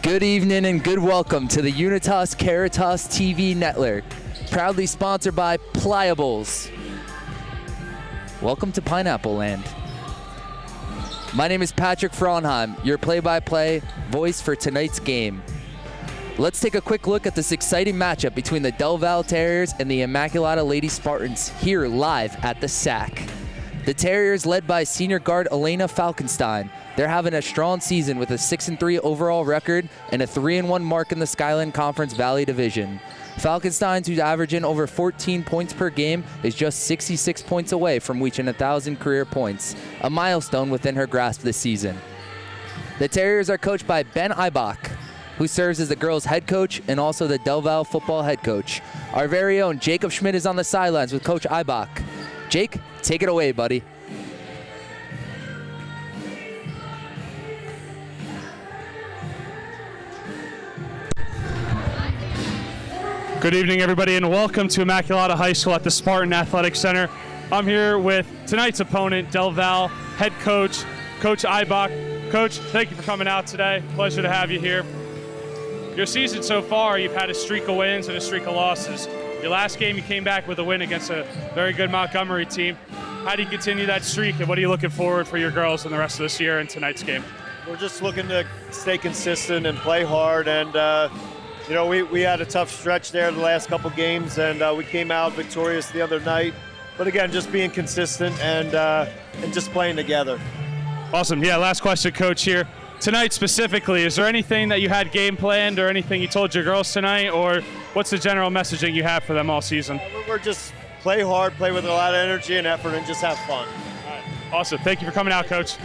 Good evening and good welcome to the Unitas Caritas TV network, proudly sponsored by Pliables. Welcome to Pineapple Land. My name is Patrick Frauenheim, your play-by-play voice for tonight's game. Let's take a quick look at this exciting matchup between the Del Valle Terriers and the Immaculata Lady Spartans here live at the SAC. The Terriers, led by senior guard Elena Falkenstein, they're having a strong season with a 6-3 overall record and a 3-1 mark in the Skyline Conference Valley Division. Falkenstein, who's averaging over 14 points per game, is just 66 points away from reaching 1,000 career points, a milestone within her grasp this season. The Terriers are coached by Ben Eibach, who serves as the girls' head coach and also the Del Valle football head coach. Our very own Jacob Schmidt is on the sidelines with Coach Eibach. Jake, take it away, buddy. Good evening, everybody, and welcome to Immaculata High School at the Spartan Athletic Center. I'm here with tonight's opponent, Del Valle head coach, Coach Eibach. Coach, thank you for coming out today. Pleasure to have you here. Your season so far, you've had a streak of wins and a streak of losses. Your last game, you came back with a win against a very good Montgomery team. How do you continue that streak, and what are you looking forward for your girls in the rest of this year and tonight's game? We're just looking to stay consistent and play hard, and you know, we had a tough stretch there the last couple games, and we came out victorious the other night. But again, just being consistent and just playing together. Awesome. Yeah, last question, Coach, here. Tonight specifically, is there anything that you had game planned or anything you told your girls tonight, or what's the general messaging you have for them all season? We're just play hard, play with a lot of energy and effort, and just have fun. All right. Awesome. Thank you for coming out, Coach.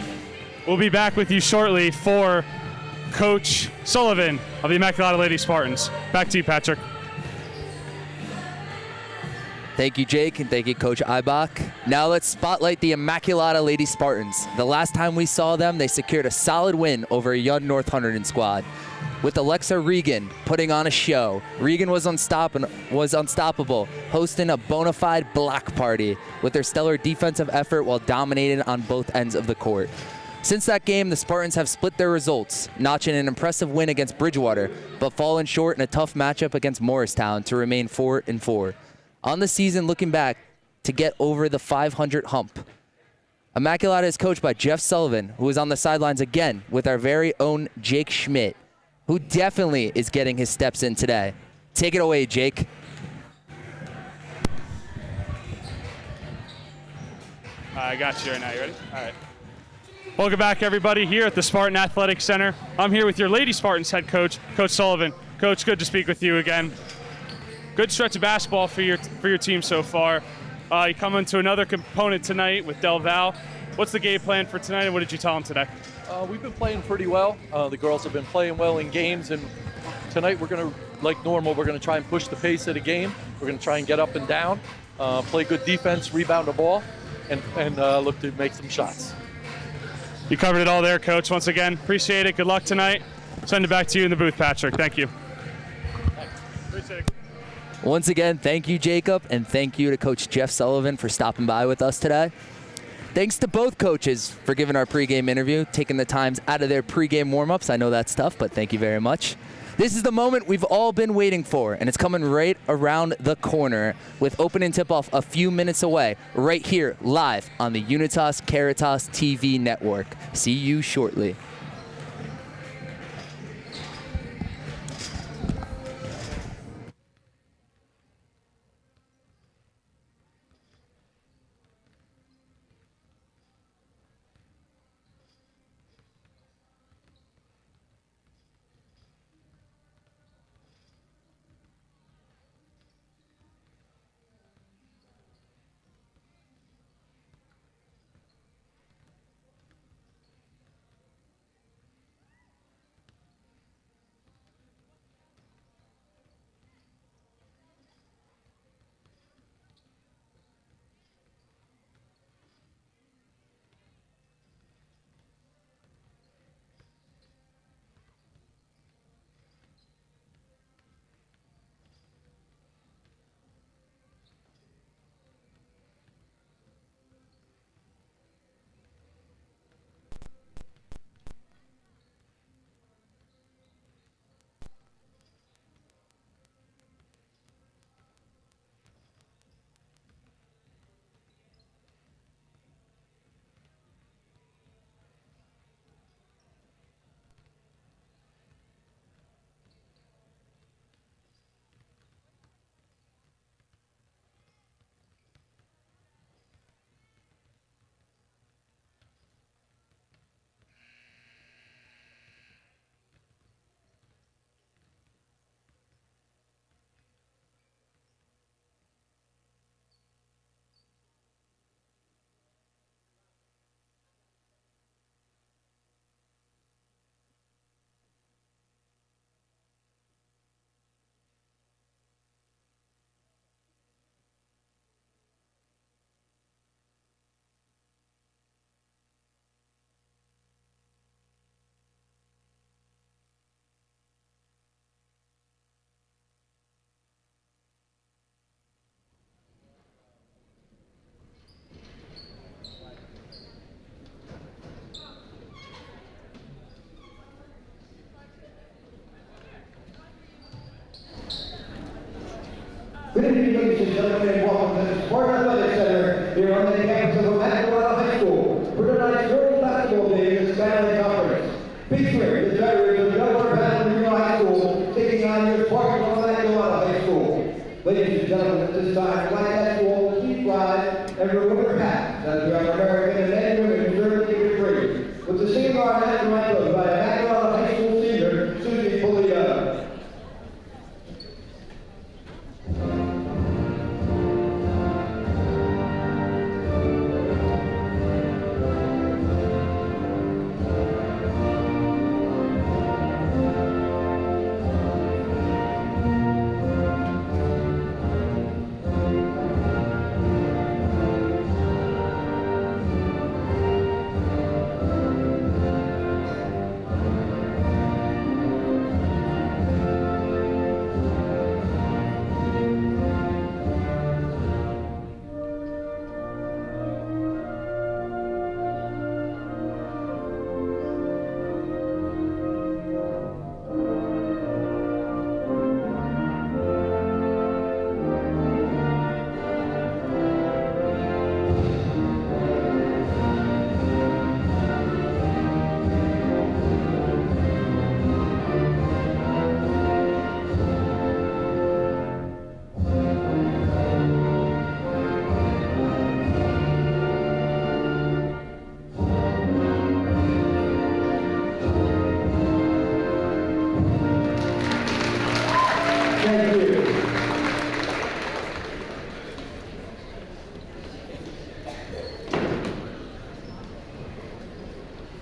We'll be back with you shortly for Coach Sullivan of the Immaculata Lady Spartans. Back to you, Patrick. Thank you, Jake, and thank you, Coach Eibach. Now let's spotlight the Immaculata Lady Spartans. The last time we saw them, they secured a solid win over a young North Hunterdon squad, with Alexa Regan putting on a show. Regan was unstoppable, hosting a bona fide block party with their stellar defensive effort while dominating on both ends of the court. Since that game, the Spartans have split their results, notching an impressive win against Bridgewater, but falling short in a tough matchup against Morristown to remain 4-4. On the season, looking back to get over the 500 hump. Immaculata is coached by Jeff Sullivan, who is on the sidelines again with our very own Jake Schmidt, who definitely is getting his steps in today. Take it away, Jake. I got you right now. You ready? All right. Welcome back, everybody, here at the Spartan Athletic Center. I'm here with your Lady Spartans head coach, Coach Sullivan. Coach, good to speak with you again. Good stretch of basketball for your team so far. You come into another component tonight with Del Valle. What's the game plan for tonight, and what did you tell them today? We've been playing pretty well. The girls have been playing well in games, and tonight we're going to, like normal, we're going to try and push the pace of the game. We're going to try and get up and down, play good defense, rebound the ball, and look to make some shots. You covered it all there, Coach. Once again, appreciate it. Good luck tonight. Send it back to you in the booth, Patrick. Thank you. Thanks. Appreciate it. Once again, thank you, Jacob, and thank you to Coach Jeff Sullivan for stopping by with us today. Thanks to both coaches for giving our pregame interview, taking the times out of their pregame warm-ups. I know that's tough, but thank you very much. This is the moment we've all been waiting for, and it's coming right around the corner with opening tip-off a few minutes away, right here, live on the Unitas Caritas TV network. See you shortly. Good evening, ladies and gentlemen, and welcome to the Sport Athletic Center here on the campus of Immaculata High School for tonight's Girls Basketball Day in the Family Conference. Featuring the Tigers of Delaware Valley High School taking on your Spartans of Immaculata High School. Ladies and gentlemen, at this time, flag at school, keep rise, and remove your hats as we are American and men and women deserve to be free. With the singing of our national anthem by Immaculata High School senior Susie Pulia.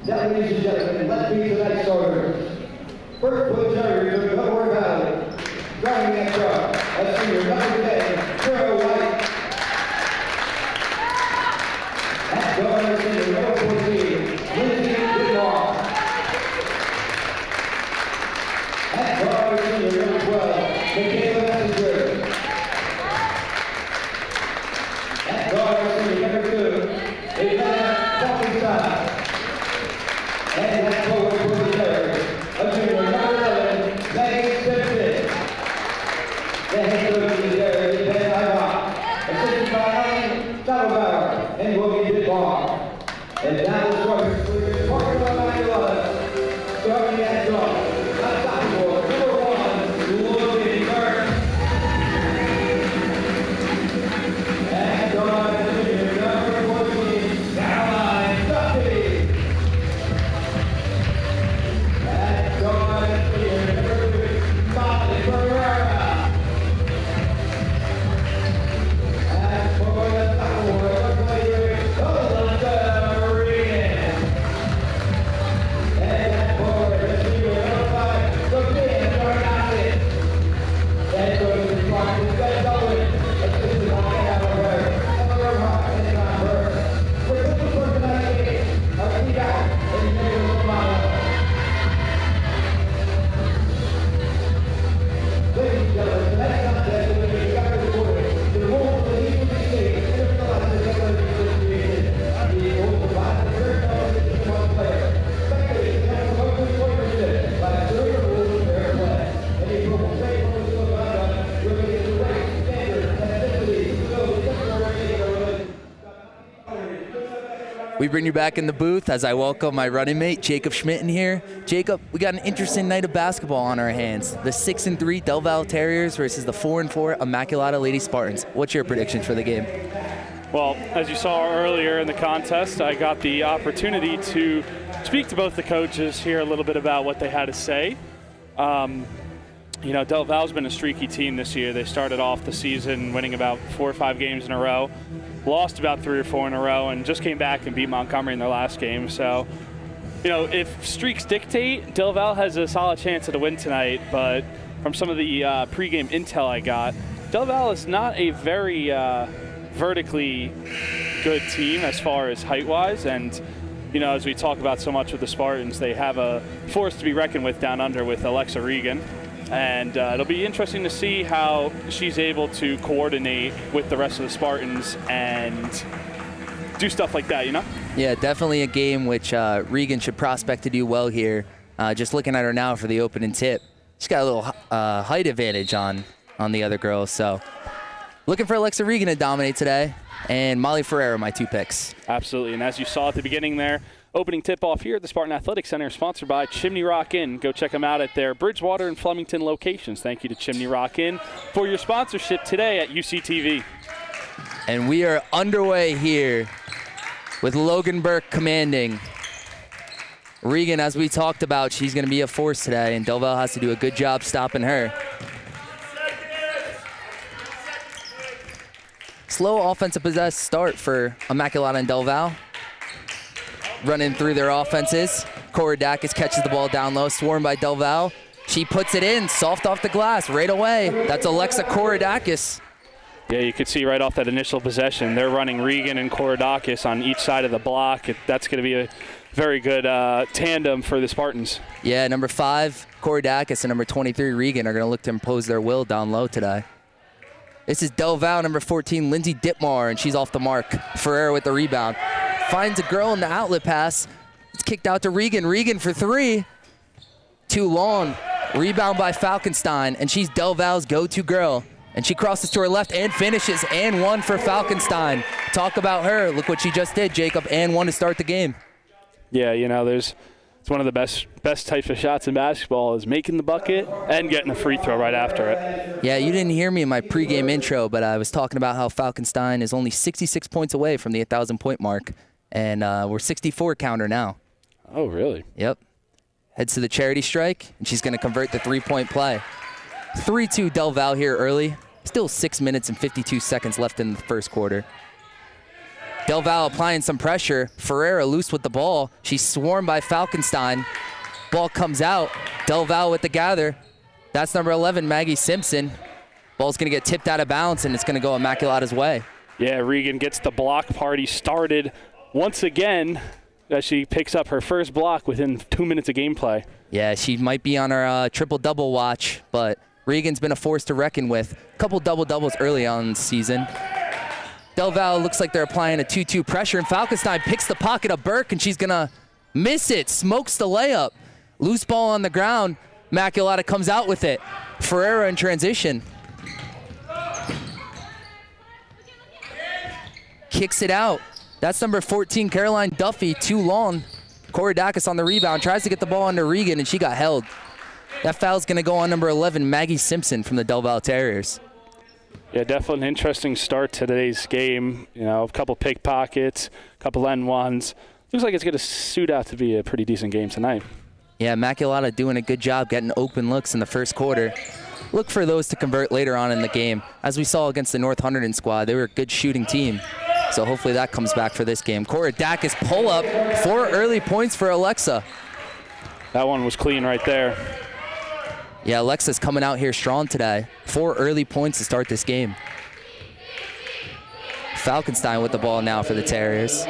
Now, ladies and gentlemen, let's meet tonight's starters. First for the Tigers of Delaware Valley, driving that truck, as senior number 10, Carol White. At guard, senior number 14, Lindsay Whitmore. At guard, senior number 12, Michaela Messenger. At guard, senior number 2, Ivana Falkenstein. And that's forward for the Tigers, a junior number 11, Megan Simpson. The head coach of the Tigers is Ben Ibach, assisted by Alan Sattelbauer and William Bitbar. And now the starters for the Spartans of Immaculata, starting at draw, unstoppable, number 1, Logan Burke. And on junior number 14, Caroline Duffy. We bring you back in the booth as I welcome my running mate, Jacob Schmidt, in here. Jacob, we got an interesting night of basketball on our hands. The 6-3 Del Valle Terriers versus the 4-4 Immaculata Lady Spartans. What's your predictions for the game? Well, as you saw earlier in the contest, I got the opportunity to speak to both the coaches, hear a little bit about what they had to say. You know, Del Valle's been a streaky team this year. They started off the season winning about 4 or 5 games in a row, lost about 3 or 4 in a row, and just came back and beat Montgomery in their last game. So, you know, if streaks dictate, Del Valle has a solid chance at a win tonight, but from some of the pregame intel I got, Del Valle is not a very vertically good team as far as height-wise, and you know, as we talk about so much with the Spartans, they have a force to be reckoned with down under with Alexa Regan. And it'll be interesting to see how she's able to coordinate with the rest of the Spartans and do stuff like that, you know? Yeah, definitely a game which Regan should prospect to do well here. Just looking at her now for the opening tip, she's got a little height advantage on the other girls. So Looking for Alexa Regan to dominate today, and Molly Ferreira, my 2 picks. Absolutely, and as you saw at the beginning there, opening tip-off here at the Spartan Athletic Center, sponsored by Chimney Rock Inn. Go check them out at their Bridgewater and Flemington locations. Thank you to Chimney Rock Inn for your sponsorship today at UCTV. And we are underway here with Logan Burke commanding. Regan, as we talked about, she's going to be a force today, and Del Valle has to do a good job stopping her. Slow offensive possessed start for Immaculata and Del Valle. Running through their offenses. Korodakis catches the ball down low, swarmed by Del Valle. She puts it in, soft off the glass, right away. That's Alexa Korodakis. Yeah, you could see right off that initial possession, they're running Regan and Korodakis on each side of the block. That's going to be a very good tandem for the Spartans. Yeah, number 5, Korodakis, and number 23, Regan, are going to look to impose their will down low today. This is Del Valle, number 14, Lindsay Ditmar, and she's off the mark. Ferreira with the rebound. Finds a girl in the outlet pass. It's kicked out to Regan. Regan for 3. Too long. Rebound by Falkenstein, and she's Del Valle's go-to girl. And she crosses to her left and finishes, and 1 for Falkenstein. Talk about her. Look what she just did, Jacob, and 1 to start the game. Yeah, you know, it's one of the best types of shots in basketball is making the bucket and getting a free throw right after it. Yeah, you didn't hear me in my pregame intro, but I was talking about how Falkenstein is only 66 points away from the 1,000-point mark, and we're 64 counter now. Oh, really? Yep. Heads to the charity strike, and she's going to convert the 3-point play. 3-2 Del Valle here early. Still 6 minutes and 52 seconds left in the first quarter. Del Valle applying some pressure. Ferreira loose with the ball. She's swarmed by Falkenstein. Ball comes out. Del Valle with the gather. That's number 11, Maggie Simpson. Ball's going to get tipped out of bounds, and it's going to go Immaculata's way. Yeah, Regan gets the block party started once again as she picks up her first block within 2 minutes of gameplay. Yeah, she might be on her triple-double watch, but Regan's been a force to reckon with. A couple double-doubles early on in the season. Del Valle looks like they're applying a 2-2 pressure, and Falkenstein picks the pocket of Burke, and she's going to miss it. Smokes the layup. Loose ball on the ground. Immaculata comes out with it. Ferreira in transition. Kicks it out. That's number 14, Caroline Duffy, too long. Korodakis on the rebound, tries to get the ball under Regan, and she got held. That foul's going to go on number 11, Maggie Simpson from the Del Valle Terriers. Yeah, definitely an interesting start to today's game. You know, a couple pickpockets, a couple N1s. Looks like it's going to suit out to be a pretty decent game tonight. Yeah, Immaculata doing a good job getting open looks in the first quarter. Look for those to convert later on in the game. As we saw against the North Hunterdon squad, they were a good shooting team. So hopefully that comes back for this game. Korodakis pull up, 4 early points for Alexa. That one was clean right there. Yeah, Alexa's coming out here strong today. 4 early points to start this game. Falkenstein with the ball now for the Terriers.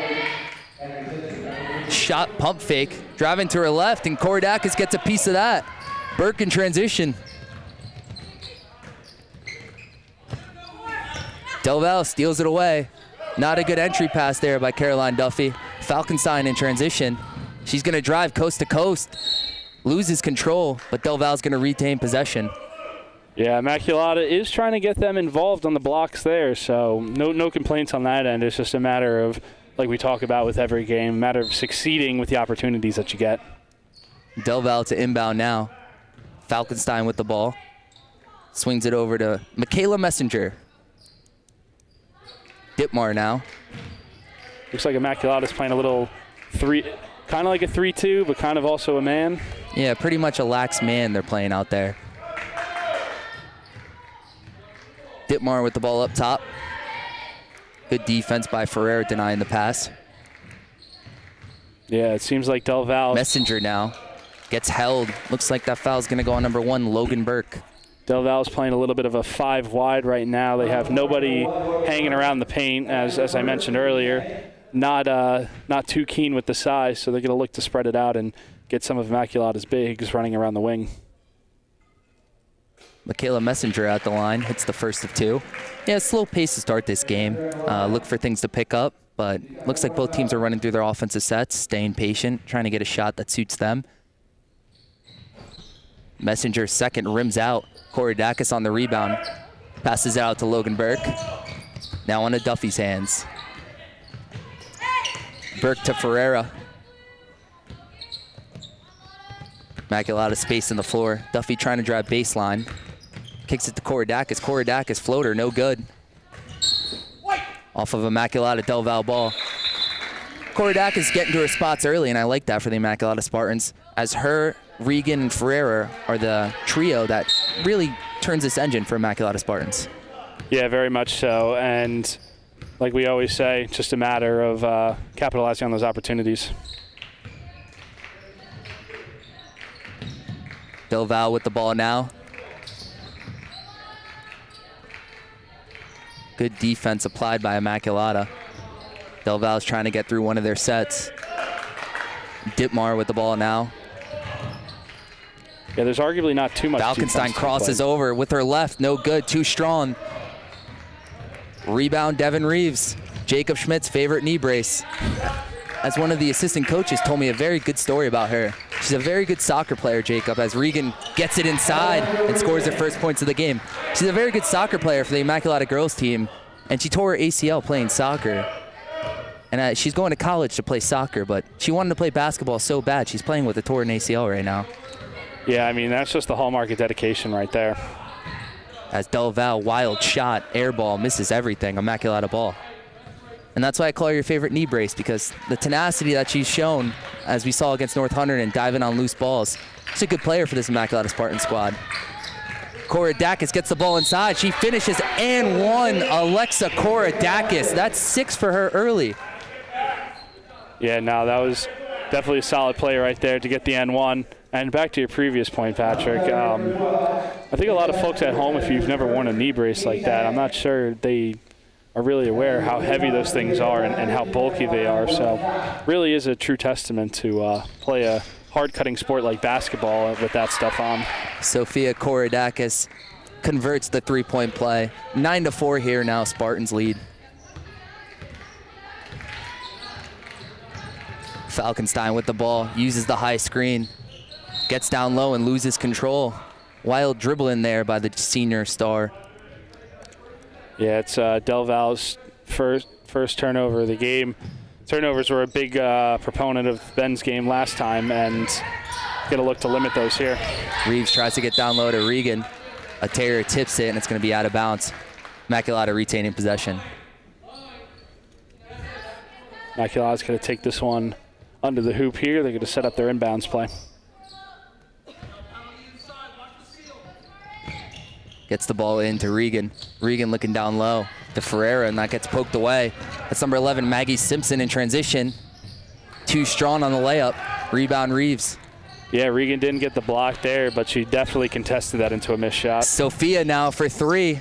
Shot pump fake, driving to her left, and Korodakis gets a piece of that. Burke in transition. Del Valle steals it away. Not a good entry pass there by Caroline Duffy. Falkenstein in transition. She's going to drive coast to coast. Loses control, but Del Valle's going to retain possession. Yeah, Immaculata is trying to get them involved on the blocks there, so no complaints on that end. It's just a matter of, like we talk about with every game, a matter of succeeding with the opportunities that you get. Del Valle to inbound now. Falkenstein with the ball. Swings it over to Michaela Messenger. Ditmar now. Looks like Immaculata's playing a little kind of like a 3-2, but kind of also a man. Yeah, pretty much a lax man they're playing out there. Ditmar with the ball up top. Good defense by Ferreira denying the pass. Yeah, it seems like Del Valle. Messenger now gets held. Looks like that foul's going to go on number 1, Logan Burke. Del Valle's playing a little bit of a 5 wide right now. They have nobody hanging around the paint, as I mentioned earlier. Not too keen with the size, so they're going to look to spread it out and get some of Immaculata's bigs running around the wing. Michaela Messenger at the line, hits the first of 2. Yeah, slow pace to start this game. Look for things to pick up, but looks like both teams are running through their offensive sets, staying patient, trying to get a shot that suits them. Messenger second rims out. Korodakis on the rebound. Passes it out to Logan Burke. Now on to Duffy's hands. Burke to Ferreira. Immaculata space in the floor. Duffy trying to drive baseline. Kicks it to Korodakis. Korodakis floater, no good. Off of Immaculata Del Val ball. Korodakis getting to her spots early, and I like that for the Immaculata Spartans, as her, Regan, and Ferreira are the trio that really turns this engine for Immaculata Spartans. Yeah, very much so. And like we always say, just a matter of capitalizing on those opportunities. Del Val with the ball now. Good defense applied by Immaculata. Del Val's trying to get through one of their sets. Ditmar with the ball now. Yeah, there's arguably not too much. Falkenstein crosses over with her left, no good, too strong. Rebound, Devin Reeves. Jacob Schmidt's favorite knee brace. As one of the assistant coaches told me a very good story about her. She's a very good soccer player, Jacob, as Regan gets it inside and scores her first points of the game. She's a very good soccer player for the Immaculata girls team, and she tore her ACL playing soccer. And she's going to college to play soccer, but she wanted to play basketball so bad, she's playing with a torn ACL right now. Yeah, I mean, that's just the hallmark of dedication right there. As Del Val, wild shot, air ball, misses everything, Immaculata ball. And that's why I call her your favorite knee brace, because the tenacity that she's shown, as we saw against North Hunterdon, diving on loose balls. She's a good player for this Immaculata Spartan squad. Korodakis gets the ball inside. She finishes and one. Alexa Korodakis. That's 6 for her early. Yeah, no, that was definitely a solid play right there to get the N1. And back to your previous point, Patrick, I think a lot of folks at home, if you've never worn a knee brace like that, I'm not sure they are really aware how heavy those things are and how bulky they are. So really is a true testament to play a hard-cutting sport like basketball with that stuff on. Sophia Korodakis converts the three-point play. 9-4 here now, Spartans lead. Falkenstein with the ball, uses the high screen, gets down low and loses control. Wild dribble in there by the senior star. Yeah, it's Del Val's first turnover of the game. Turnovers were a big proponent of Ben's game last time, and going to look to limit those here. Reeves tries to get down low to Regan. A Terrier tips it, and it's going to be out of bounds. Immaculata retaining possession. Immaculata's going to take this one under the hoop here. They're going to set up their inbounds play. Gets the ball into Regan. Regan looking down low to Ferreira, and that gets poked away. That's number 11, Maggie Simpson in transition. Too strong on the layup. Rebound Reeves. Yeah, Regan didn't get the block there, but she definitely contested that into a missed shot. Sophia now for 3.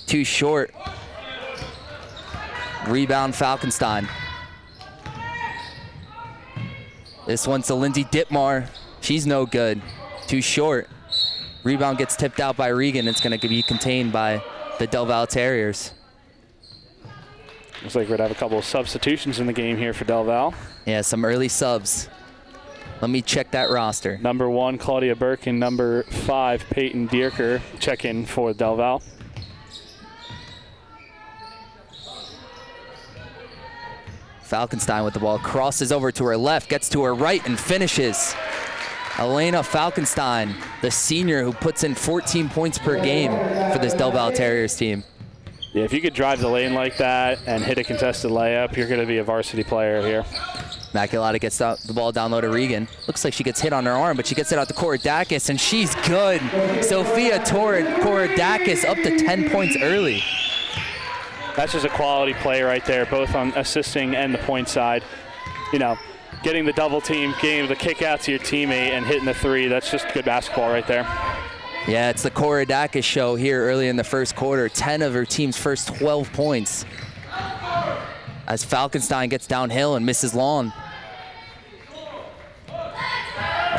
Too short. Rebound Falkenstein. This one's to Lindsay Ditmar. She's no good. Too short. Rebound gets tipped out by Regan. It's going to be contained by the Del Val Terriers. Looks like we're going to have a couple of substitutions in the game here for Del Val. Yeah, some early subs. Let me check that roster. Number 1, Claudia Burke, and number 5, Peyton Dierker, check in for Del Val. Falkenstein with the ball, crosses over to her left, gets to her right, and finishes. Elena Falkenstein, the senior who puts in 14 points per game for this Del Val Terriers team. Yeah, if you could drive the lane like that and hit a contested layup, you're going to be a varsity player here. Immaculata gets the ball down low to Regan. Looks like she gets hit on her arm, but she gets it out to Korodakis, and she's good. Sophia Korodakis up to 10 points early. That's just a quality play right there, both on assisting and the point side. You know, getting the double team, getting the kick out to your teammate and hitting the 3, that's just good basketball right there. Yeah, it's the Korodakis show here early in the first quarter. 10 of her team's first 12 points. As Falkenstein gets downhill and misses long.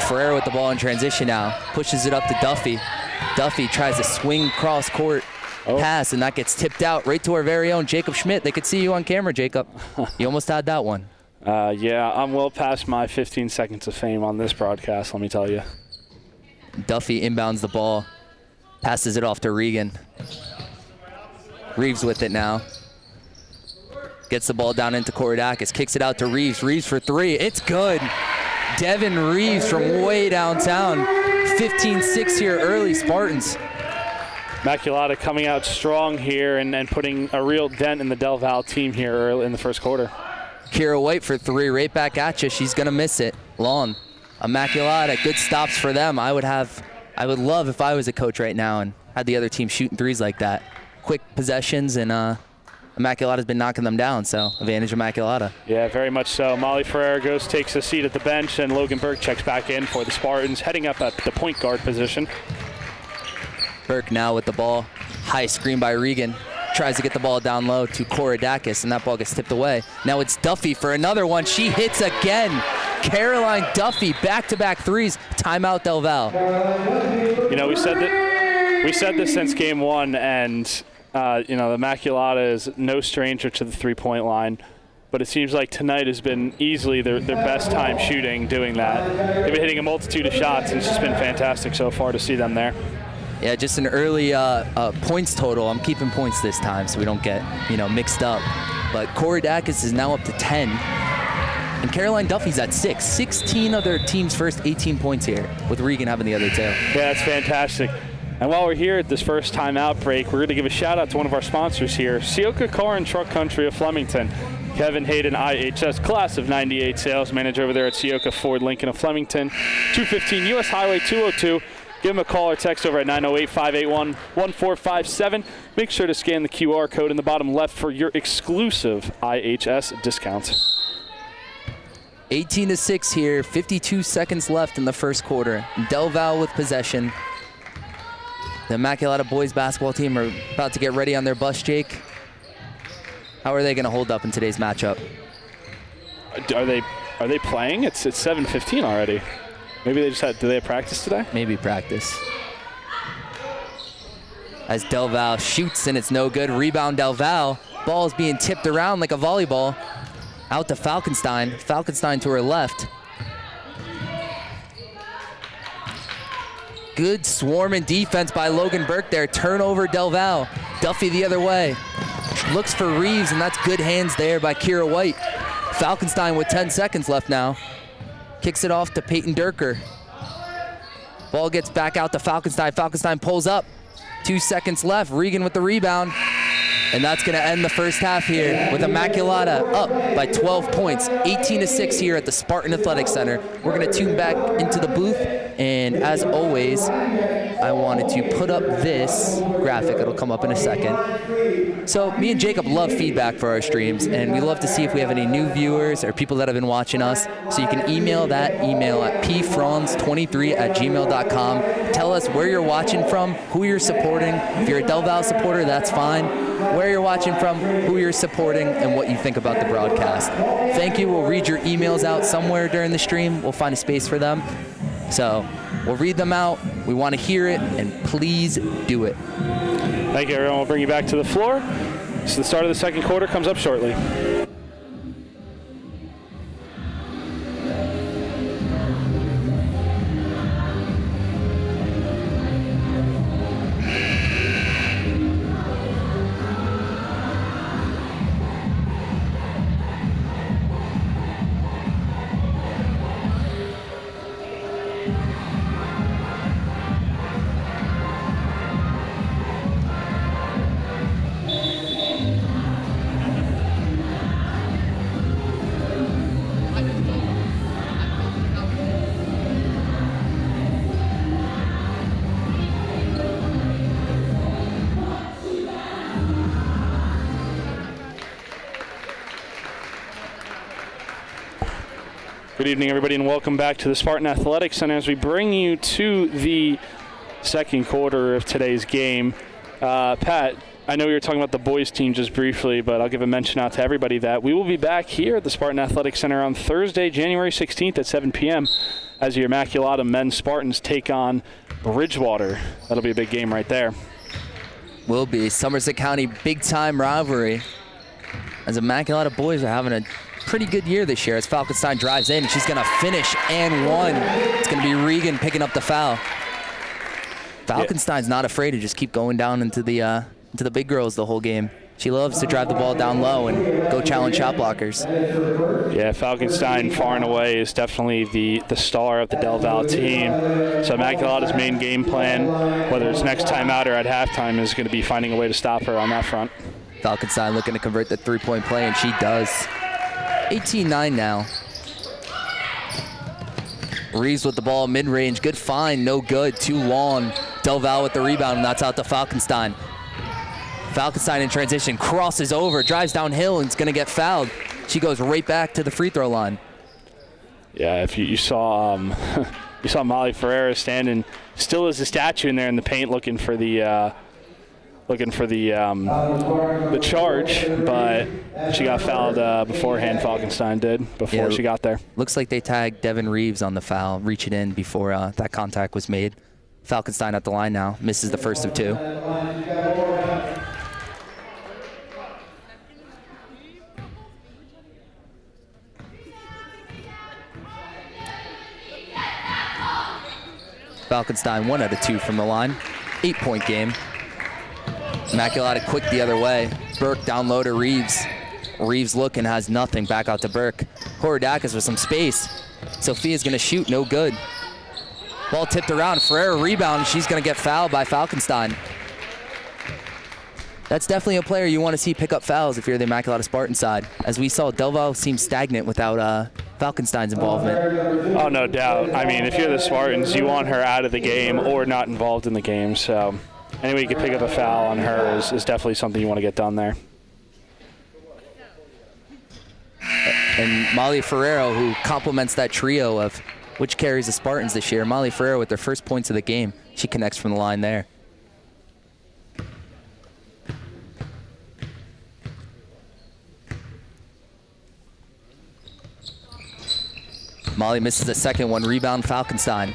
Ferreira with the ball in transition now. Pushes it up to Duffy. Duffy tries to swing cross court pass, and that gets tipped out right to our very own Jacob Schmidt. They could see you on camera, Jacob. You almost had that one. Yeah, I'm well past my 15 seconds of fame on this broadcast, let me tell you. Duffy inbounds the ball, passes it off to Regan. Reeves with it now. Gets the ball down into Korodakis, kicks it out to Reeves. Reeves for three, it's good. Devin Reeves from way downtown. 15-6 here early, Spartans. Immaculata coming out strong here and putting a real dent in the Del Val team here early in the first quarter. Kira White for three, right back at you. She's gonna miss it. Long. Immaculata, good stops for them. I would love if I was a coach right now and had the other team shooting threes like that. Quick possessions, and Immaculata's been knocking them down, so advantage Immaculata. Yeah, very much so. Molly Ferreira takes a seat at the bench, and Logan Burke checks back in for the Spartans, heading up at the point guard position. Burke now with the ball. High screen by Regan. Tries to get the ball down low to Korodakis, and that ball gets tipped away. Now it's Duffy for another one. She hits again. Caroline Duffy, back-to-back threes. Timeout Del Val. You know, we said this since game one, and the Immaculata is no stranger to the three-point line, but it seems like tonight has been easily their best time shooting, doing that. They've been hitting a multitude of shots, and it's just been fantastic so far to see them there. Yeah, just an early points total. I'm keeping points this time so we don't get, mixed up. But Korodakis is now up to 10. And Caroline Duffy's at 6. 16 of their team's first 18 points here, with Regan having the other 2. Yeah, that's fantastic. And while we're here at this first timeout break, we're going to give a shout out to one of our sponsors here, Sioka Car and Truck Country of Flemington. Kevin Hayden, IHS Class of 98 sales manager over there at Sioka Ford Lincoln of Flemington, 215 U.S. Highway 202. Give them a call or text over at 908-581-1457. Make sure to scan the QR code in the bottom left for your exclusive IHS discount. 18-6 here, 52 seconds left in the first quarter. Del Val with possession. The Immaculata boys basketball team are about to get ready on their bus, Jake. How are they going to hold up in today's matchup? Are they playing? It's 7:15 already. Maybe they do they have practice today? Maybe practice. As Del Val shoots and it's no good. Rebound Del Val. Ball is being tipped around like a volleyball. Out to Falkenstein. Falkenstein to her left. Good swarming defense by Logan Burke there. Turnover Del Val. Duffy the other way. Looks for Reeves, and that's good hands there by Kira White. Falkenstein with 10 seconds left now. Kicks it off to Peyton Durker. Ball gets back out to Falkenstein. Falkenstein pulls up. 2 seconds left. Regan with the rebound. And that's going to end the first half here with Immaculata up by 12 points. 18-6 here at the Spartan Athletic Center. We're going to tune back into the booth. And as always, I wanted to put up this graphic. It'll come up in a second. So me and Jacob love feedback for our streams, and we love to see if we have any new viewers or people that have been watching us. So you can email that email at pfranz23@gmail.com. Tell us where you're watching from, who you're supporting. If you're a Del Val supporter, that's fine. Where you're watching from, who you're supporting, and what you think about the broadcast. Thank you. We'll read your emails out somewhere during the stream. We'll find a space for them. So we'll read them out. We want to hear it, and please do it. Thank you, everyone. We'll bring you back to the floor. So the start of the second quarter comes up shortly. Good evening, everybody, and welcome back to the Spartan Athletic Center as we bring you to the second quarter of today's game. Pat, I know we were talking about the boys team just briefly, but I'll give a mention out to everybody that we will be back here at the Spartan Athletic Center on Thursday, January 16th at 7 p.m. as your Immaculata men's Spartans take on Bridgewater. That'll be a big game right there. Will be. Somerset County big-time rivalry as Immaculata boys are having a pretty good year this year as Falkenstein drives in. She's going to finish and one. It's going to be Regan picking up the foul. Falkenstein's not afraid to just keep going down into the to the big girls the whole game. She loves to drive the ball down low and go challenge shot blockers. Yeah, Falkenstein far and away is definitely the star of the Del Val team. So Immaculata's main game plan, whether it's next time out or at halftime, is going to be finding a way to stop her on that front. Falkenstein looking to convert the three-point play, and she does. 18-9 now. Reeves with the ball, mid-range, good find, no good, too long. Del Val with the rebound, and that's out to Falkenstein. Falkenstein in transition, crosses over, drives downhill, and is going to get fouled. She goes right back to the free throw line. Yeah, if you saw you saw Molly Ferreira standing still as a statue in there in the paint, looking for the charge, but she got fouled beforehand. Falkenstein did before she got there. Looks like they tagged Devin Reeves on the foul, reaching in before that contact was made. Falkenstein at the line now, misses the first of two. Falkenstein 1 out of 2 from the line. 8-point game. Immaculata quick the other way. Burke down low to Reeves. Reeves looking, has nothing. Back out to Burke. Korodakis with some space. Sophia's going to shoot, no good. Ball tipped around. Ferreira rebound. She's going to get fouled by Falkenstein. That's definitely a player you want to see pick up fouls if you're the Immaculata Spartan side. As we saw, Del Val seems stagnant without Falkenstein's involvement. Oh, no doubt. I mean, if you're the Spartans, you want her out of the game or not involved in the game. So any way you can pick up a foul on her is definitely something you want to get done there. And Molly Ferrero, who complements that trio of which carries the Spartans this year. Molly Ferrero with their first points of the game. She connects from the line there. Molly misses the second one. Rebound, Falkenstein.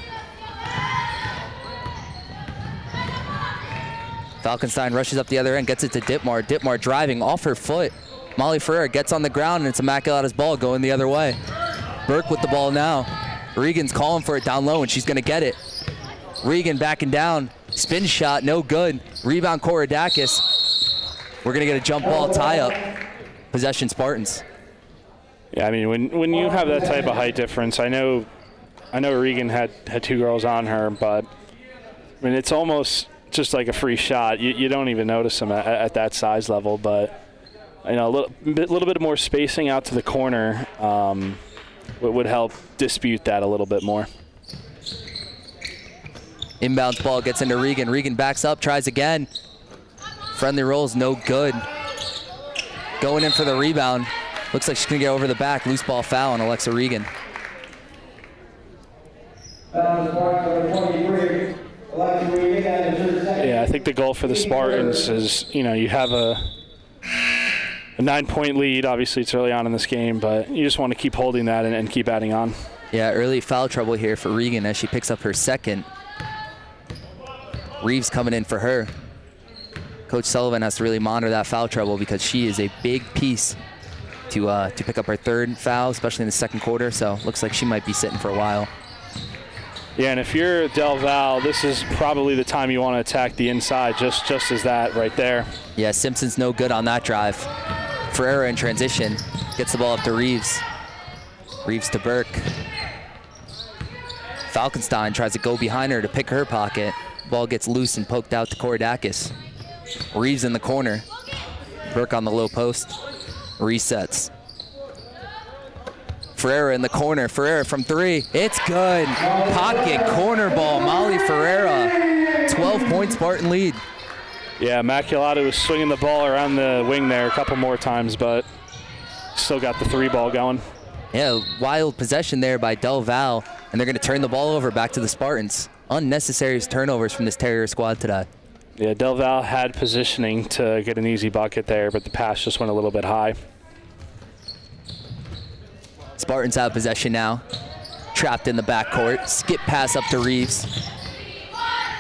Falkenstein rushes up the other end, gets it to Ditmar. Ditmar driving off her foot. Molly Ferrer gets on the ground, and it's Immaculata's ball going the other way. Burke with the ball now. Regan's calling for it down low, and she's going to get it. Regan backing down. Spin shot, no good. Rebound, Korodakis. We're going to get a jump ball tie-up. Possession, Spartans. Yeah, I mean, when you have that type of height difference, I know Regan had two girls on her, but I mean, it's almost just like a free shot. You don't even notice them at that size level, but you know, a little bit more spacing out to the corner would help dispute that a little bit more. Inbounds ball gets into Regan. Regan backs up, tries again. Friendly rolls, no good. Going in for the rebound. Looks like she's going to get over the back. Loose ball foul on Alexa Regan. Yeah, I think the goal for the Spartans is, you know, you have a 9-point lead. Obviously, it's early on in this game, but you just want to keep holding that and keep adding on. Yeah, early foul trouble here for Regan as she picks up her second. Reeves coming in for her. Coach Sullivan has to really monitor that foul trouble because she is a big piece to pick up her third foul, especially in the second quarter. So looks like she might be sitting for a while. Yeah, and if you're Del Val, this is probably the time you want to attack the inside, just as that right there. Yeah, Simpson's no good on that drive. Ferreira in transition, gets the ball up to Reeves. Reeves to Burke. Falkenstein tries to go behind her to pick her pocket. Ball gets loose and poked out to Korodakis. Reeves in the corner. Burke on the low post. Resets. Ferreira in the corner. Ferreira from three. It's good. Pocket corner ball. Molly Ferreira. 12-point Spartan lead. Yeah, Immaculata was swinging the ball around the wing there a couple more times, but still got the three ball going. Yeah, wild possession there by Del Val, and they're going to turn the ball over back to the Spartans. Unnecessary turnovers from this Terrier squad today. Yeah, Del Val had positioning to get an easy bucket there, but the pass just went a little bit high. Spartans have possession now. Trapped in the backcourt. Skip pass up to Reeves.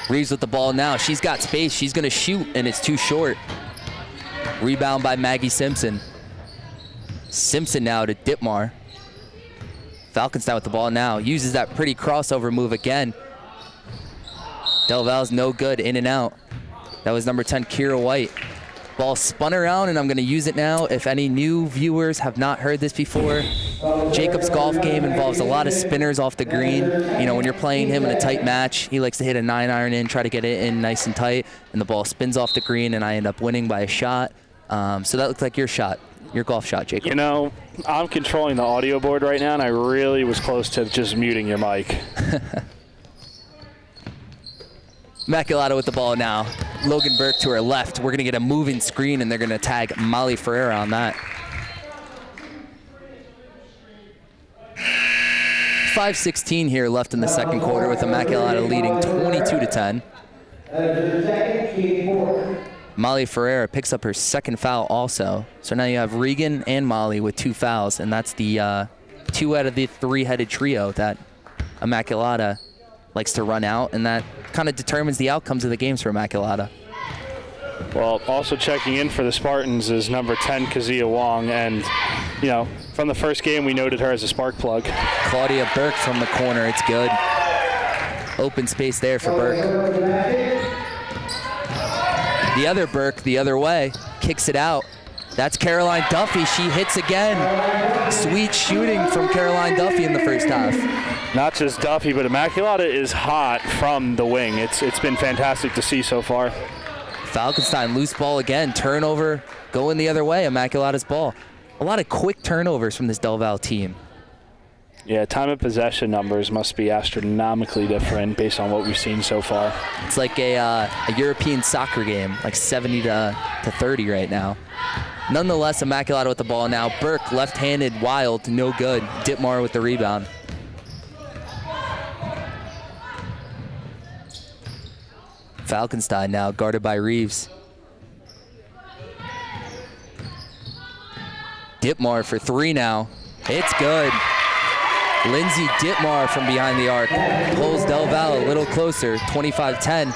Reeves with the ball now. She's got space. She's going to shoot, and it's too short. Rebound by Maggie Simpson. Simpson now to Ditmar. Falkenstein with the ball now. Uses that pretty crossover move again. Del Val's no good, in and out. That was number 10, Kira White. Ball spun around, and I'm going to use it now. If any new viewers have not heard this before, Jacob's golf game involves a lot of spinners off the green. You know, when you're playing him in a tight match, he likes to hit a 9-iron in, try to get it in nice and tight, and the ball spins off the green, and I end up winning by a shot. So that looked like your shot, your golf shot, Jacob. You know, I'm controlling the audio board right now, and I really was close to just muting your mic. Immaculata with the ball now. Logan Burke to her left. We're going to get a moving screen, and they're going to tag Molly Ferreira on that. 5:16 here left in the second quarter with Immaculata leading 22-10. Molly Ferreira picks up her second foul also. So now you have Regan and Molly with 2 fouls, and that's the 2 out of the 3-headed trio that Immaculata likes to run out, and that kind of determines the outcomes of the games for Immaculata. Well, also checking in for the Spartans is number 10, Kazia Wong, and, you know, from the first game we noted her as a spark plug. Claudia Burke from the corner, it's good. Open space there for Burke. The other Burke, the other way, kicks it out. That's Caroline Duffy, she hits again. Sweet shooting from Caroline Duffy in the first half. Not just Duffy, but Immaculata is hot from the wing. It's been fantastic to see so far. Falkenstein, loose ball again, turnover, going the other way, Immaculata's ball. A lot of quick turnovers from this Del Val team. Yeah, time of possession numbers must be astronomically different based on what we've seen so far. It's like a European soccer game, like 70 to 30 right now. Nonetheless, Immaculata with the ball now. Burke, left-handed, wild, no good. Ditmar with the rebound. Falkenstein now guarded by Reeves. Ditmar for 3 now. It's good. Lindsay Ditmar from behind the arc pulls Del Val a little closer, 25-10.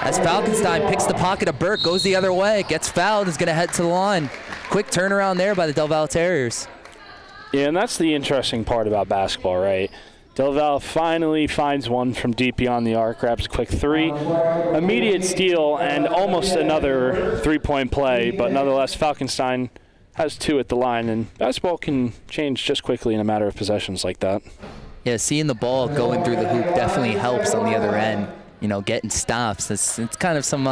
As Falkenstein picks the pocket of Burke, goes the other way, gets fouled, is going to head to the line. Quick turnaround there by the Del Val Terriers. Yeah, and that's the interesting part about basketball, right? Del Val finally finds one from deep beyond the arc, grabs a quick 3. Immediate steal and almost another 3-point play, but nonetheless, Falkenstein has 2 at the line, and basketball can change just quickly in a matter of possessions like that. Yeah, seeing the ball going through the hoop definitely helps on the other end. You know, getting stops. It's kind of some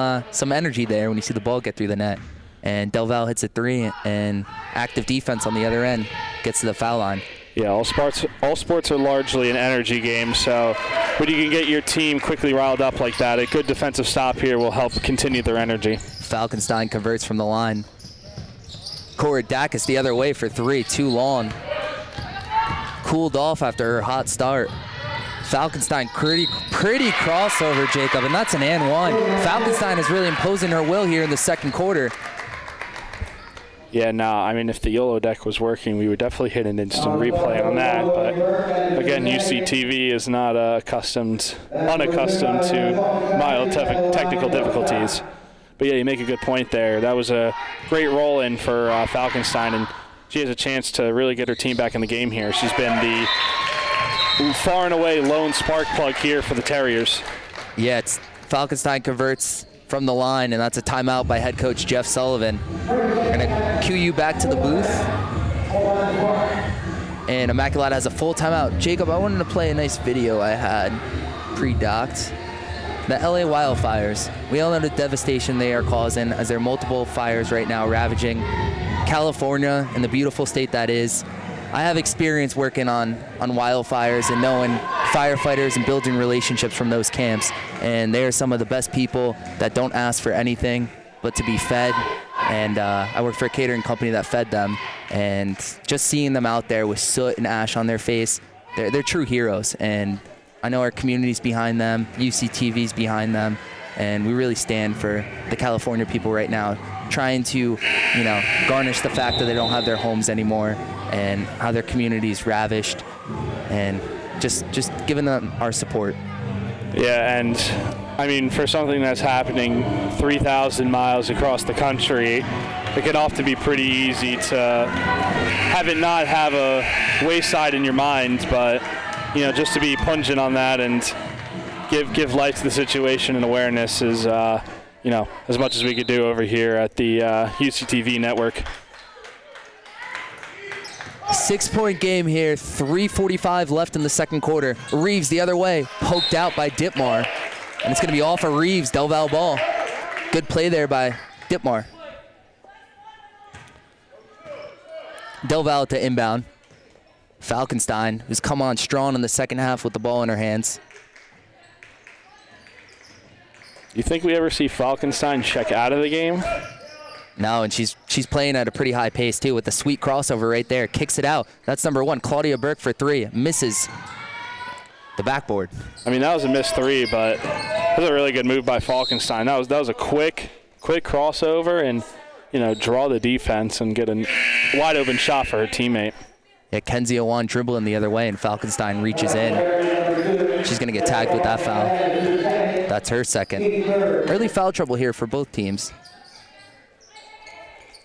energy there when you see the ball get through the net. And Del Val hits a 3, and active defense on the other end gets to the foul line. Yeah, all sports are largely an energy game, so when you can get your team quickly riled up like that, a good defensive stop here will help continue their energy. Falkenstein converts from the line. Cora Dacus the other way for 3, too long. Cooled off after her hot start. Falkenstein, pretty crossover, Jacob, and that's an and 1. Falkenstein is really imposing her will here in the second quarter. Yeah, no, I mean, if the YOLO deck was working, we would definitely hit an instant replay on that. But again, UCTV is not unaccustomed to mild technical difficulties. But yeah, you make a good point there. That was a great roll-in for Falkenstein, and she has a chance to really get her team back in the game here. She's been the far and away lone spark plug here for the Terriers. Yeah, Falkenstein converts from the line, and that's a timeout by head coach Jeff Sullivan. We're gonna cue you back to the booth. And Immaculata has a full timeout. Jacob, I wanted to play a nice video I had pre-docked. The LA wildfires. We all know the devastation they are causing, as there are multiple fires right now ravaging California and the beautiful state that is. I have experience working on wildfires and knowing firefighters and building relationships from those camps. And they are some of the best people that don't ask for anything but to be fed. And I worked for a catering company that fed them. And just seeing them out there with soot and ash on their face, they're true heroes. And I know our community's behind them, UCTV's behind them, and we really stand for the California people right now, trying to, garnish the fact that they don't have their homes anymore and how their community's ravished, and just giving them our support. Yeah, and I mean, for something that's happening 3,000 miles across the country, it can often be pretty easy to have it not have a wayside in your mind, but just to be pungent on that and give light to the situation and awareness is, as much as we could do over here at the UCTV network. 6-point game here, 3:45 left in the second quarter. Reeves the other way, poked out by Ditmar. And it's going to be off of Reeves, Del Val ball. Good play there by Ditmar. Del Val to inbound. Falkenstein, who's come on strong in the second half with the ball in her hands. You think we ever see Falkenstein check out of the game? No, and she's playing at a pretty high pace too with the sweet crossover right there. Kicks it out. That's number 1, Claudia Burke for 3. Misses the backboard. I mean, that was a missed 3, but that was a really good move by Falkenstein. That was a quick crossover and, draw the defense and get a wide open shot for her teammate. Yeah, Kenzie Owan dribbling the other way, and Falkenstein reaches in. She's going to get tagged with that foul. That's her second. Early foul trouble here for both teams.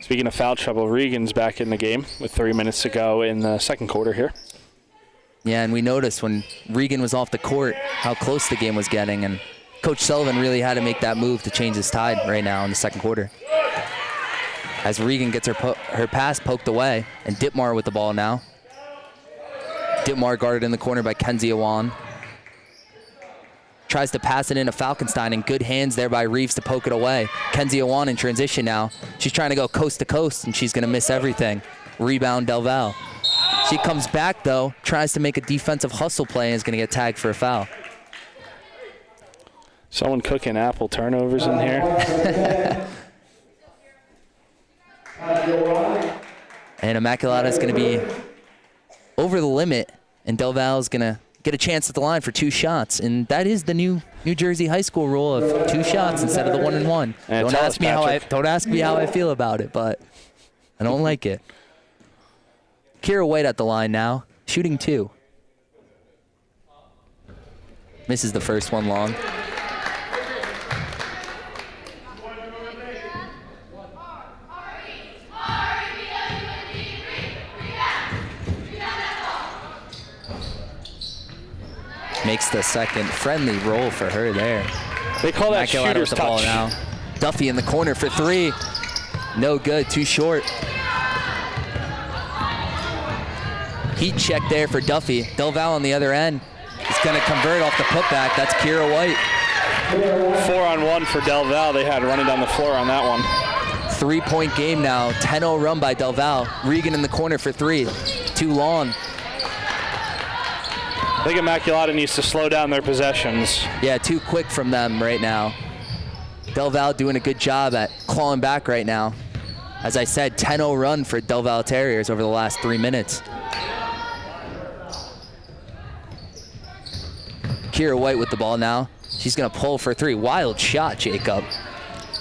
Speaking of foul trouble, Regan's back in the game with 3 minutes to go in the second quarter here. Yeah, and we noticed when Regan was off the court how close the game was getting, and Coach Sullivan really had to make that move to change his tide right now in the second quarter. As Regan gets her pass poked away, and Ditmar with the ball now. Ditmar guarded in the corner by Kenzie Owan. Tries to pass it into Falkenstein, and good hands there by Reeves to poke it away. Kenzie Owan in transition now. She's trying to go coast to coast, and she's going to miss everything. Rebound Del Val. She comes back, though, tries to make a defensive hustle play, and is going to get tagged for a foul. Someone cooking apple turnovers in here. And Immaculata is going to be over the limit, and Del Val is going to get a chance at the line for 2 shots. And that is the new New Jersey high school rule of 2 shots instead of the 1 and 1. Don't ask me how I feel about it, but I don't like it. Kira White at the line now, shooting 2. Misses the first one long. Makes the second friendly roll for her there. They call that shooter's touch. Ball now. Duffy in the corner for 3. No good, too short. Heat check there for Duffy. Del Val on the other end. He's going to convert off the putback. That's Kira White. 4-on-1 for Del Val. They had running down the floor on that one. 3-point game now. 10-0 run by Del Val. Regan in the corner for 3. Too long. I think Immaculata needs to slow down their possessions. Yeah, too quick from them right now. Del Val doing a good job at clawing back right now. As I said, 10-0 run for Del Val Terriers over the last 3 minutes. Kira White with the ball now. She's going to pull for 3. Wild shot, Jacob.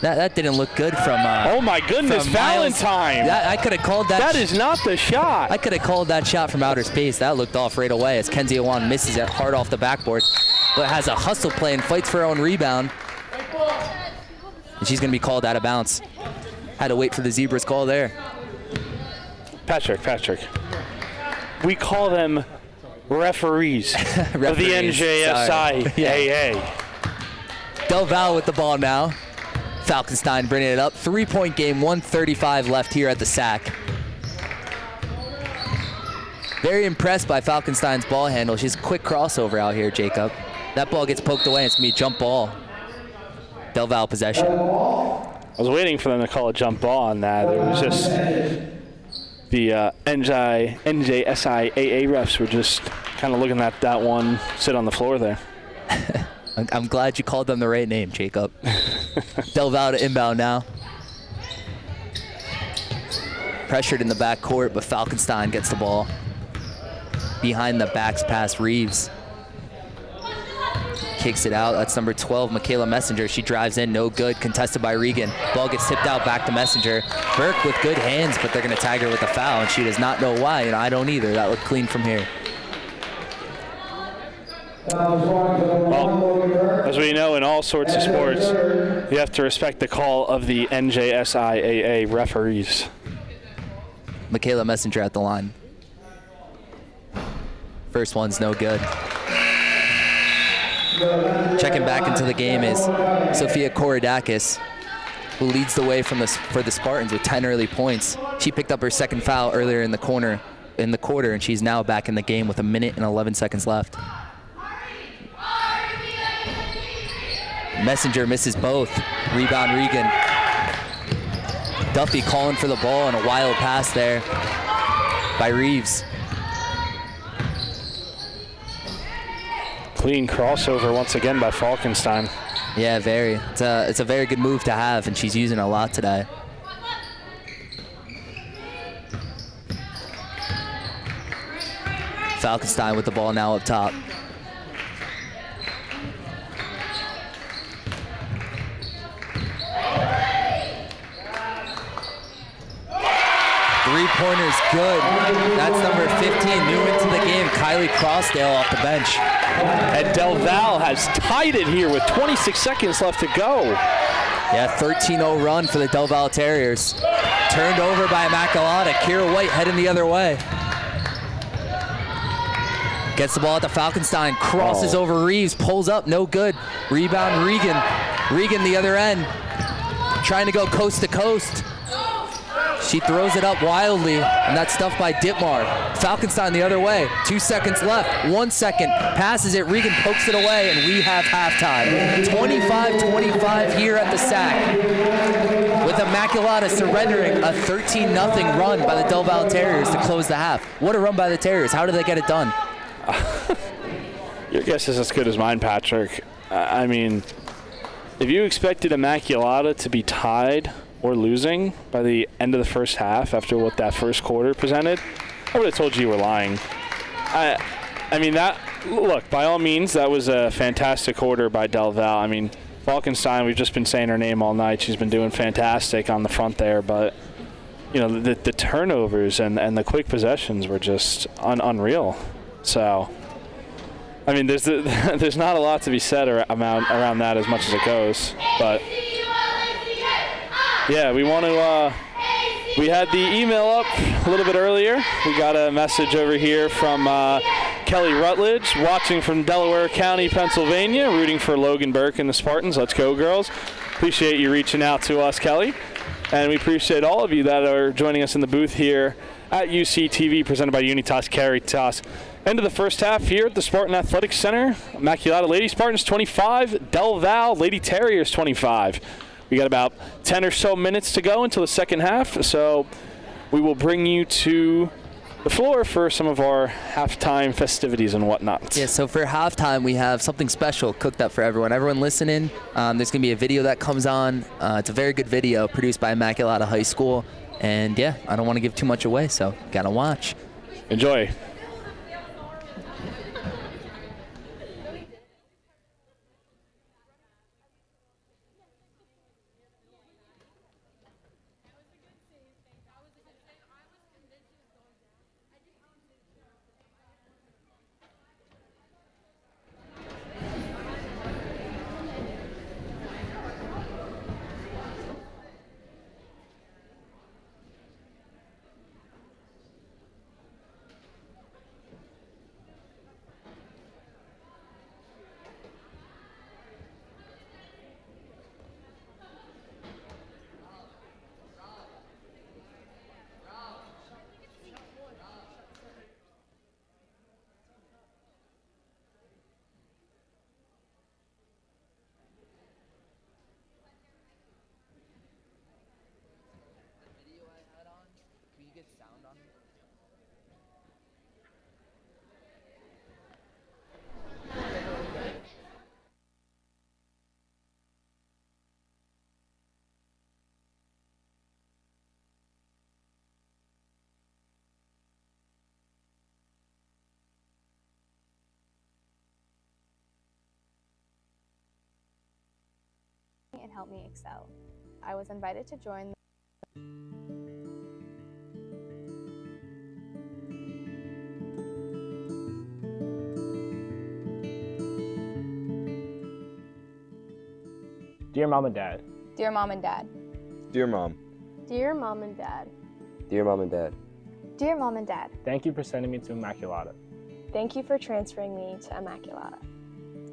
That didn't look good from oh my goodness, Valentine. I could have called that. That is not the shot. I could have called that shot from outer space. That looked off right away as Kenzie Owan misses it hard off the backboard, but has a hustle play and fights for her own rebound. And she's going to be called out of bounds. Had to wait for the Zebras call there. Patrick. We call them referees of the NJSIAA. Del Val with the ball now. Falkenstein bringing it up. 3-point game, 1:35 left here at the SAC. Very impressed by Falkenstein's ball handle. She's a quick crossover out here, Jacob. That ball gets poked away. It's going to be a jump ball. Del Val possession. I was waiting for them to call a jump ball on that. It was just the NJSIAA refs were just kind of looking at that one sit on the floor there. I'm glad you called them the right name, Jacob. Del Val to inbound now. Pressured in the backcourt, but Falkenstein gets the ball. Behind the backs past Reeves. Kicks it out. That's number 12, Michaela Messenger. She drives in, no good. Contested by Regan. Ball gets tipped out back to Messenger. Burke with good hands, but they're going to tag her with a foul, and she does not know why, and I don't either. That looked clean from here. Well, as we know in all sorts of sports, you have to respect the call of the NJSIAA referees. Michaela Messenger at the line. First one's no good. Checking back into the game is Sophia Korodakis, who leads the way for the Spartans with 10 early points. She picked up her second foul earlier in the quarter, and she's now back in the game with 1 minute and 11 seconds left. Messenger misses both. Rebound Regan. Duffy calling for the ball and a wild pass there by Reeves. Clean crossover once again by Falkenstein. Yeah, very. It's a very good move to have, and she's using it a lot today. Falkenstein with the ball now up top. Three-pointer's good. That's number 15, new into the game, Kylie Crossdale off the bench. And Del Val has tied it here with 26 seconds left to go. Yeah, 13-0 run for the Del Val Terriers. Turned over by Immaculata. Kira White heading the other way. Gets the ball at the Falkenstein, crosses over Reeves, pulls up, no good. Rebound Regan. Regan the other end. Trying to go coast to coast. She throws it up wildly, and that's stuffed by Ditmar. Falkenstein the other way. 2 seconds left. 1 second. Passes it. Regan pokes it away, and we have halftime. 25-25 here at the SAC. With Immaculata surrendering a 13-0 run by the Del Val Terriers to close the half. What a run by the Terriers. How did they get it done? Your guess is as good as mine, Patrick. I mean, if you expected Immaculata to be tied or losing by the end of the first half after what that first quarter presented, I would have told you were lying. I mean, look, by all means, that was a fantastic quarter by Del Val. I mean, Falkenstein, we've just been saying her name all night. She's been doing fantastic on the front there, but you know, the turnovers and the quick possessions were just unreal. So, I mean, there's not a lot to be said around that as much as it goes, but yeah, we want to. We had the email up a little bit earlier. We got a message over here from Kelly Rutledge, watching from Delaware County, Pennsylvania, rooting for Logan Burke and the Spartans. Let's go, girls. Appreciate you reaching out to us, Kelly. And we appreciate all of you that are joining us in the booth here at UCTV, presented by Unitas Caritas. End of the first half here at the Spartan Athletic Center. Immaculata Lady Spartans 25, Del Val Lady Terriers 25. We got about 10 or so minutes to go until the second half, so we will bring you to the floor for some of our halftime festivities and whatnot. Yeah, so for halftime, we have something special cooked up for everyone. Everyone listening, there's going to be a video that comes on. It's a very good video produced by Immaculata High School. And, yeah, I don't want to give too much away, so got to watch. Enjoy. And help me excel. I was invited to join Dear Mom and Dad. Dear Mom and Dad. Dear Mom. Dear Mom and Dad. Dear Mom and Dad. Dear Mom and Dad. Thank you for sending me to Immaculata. Thank you for transferring me to Immaculata.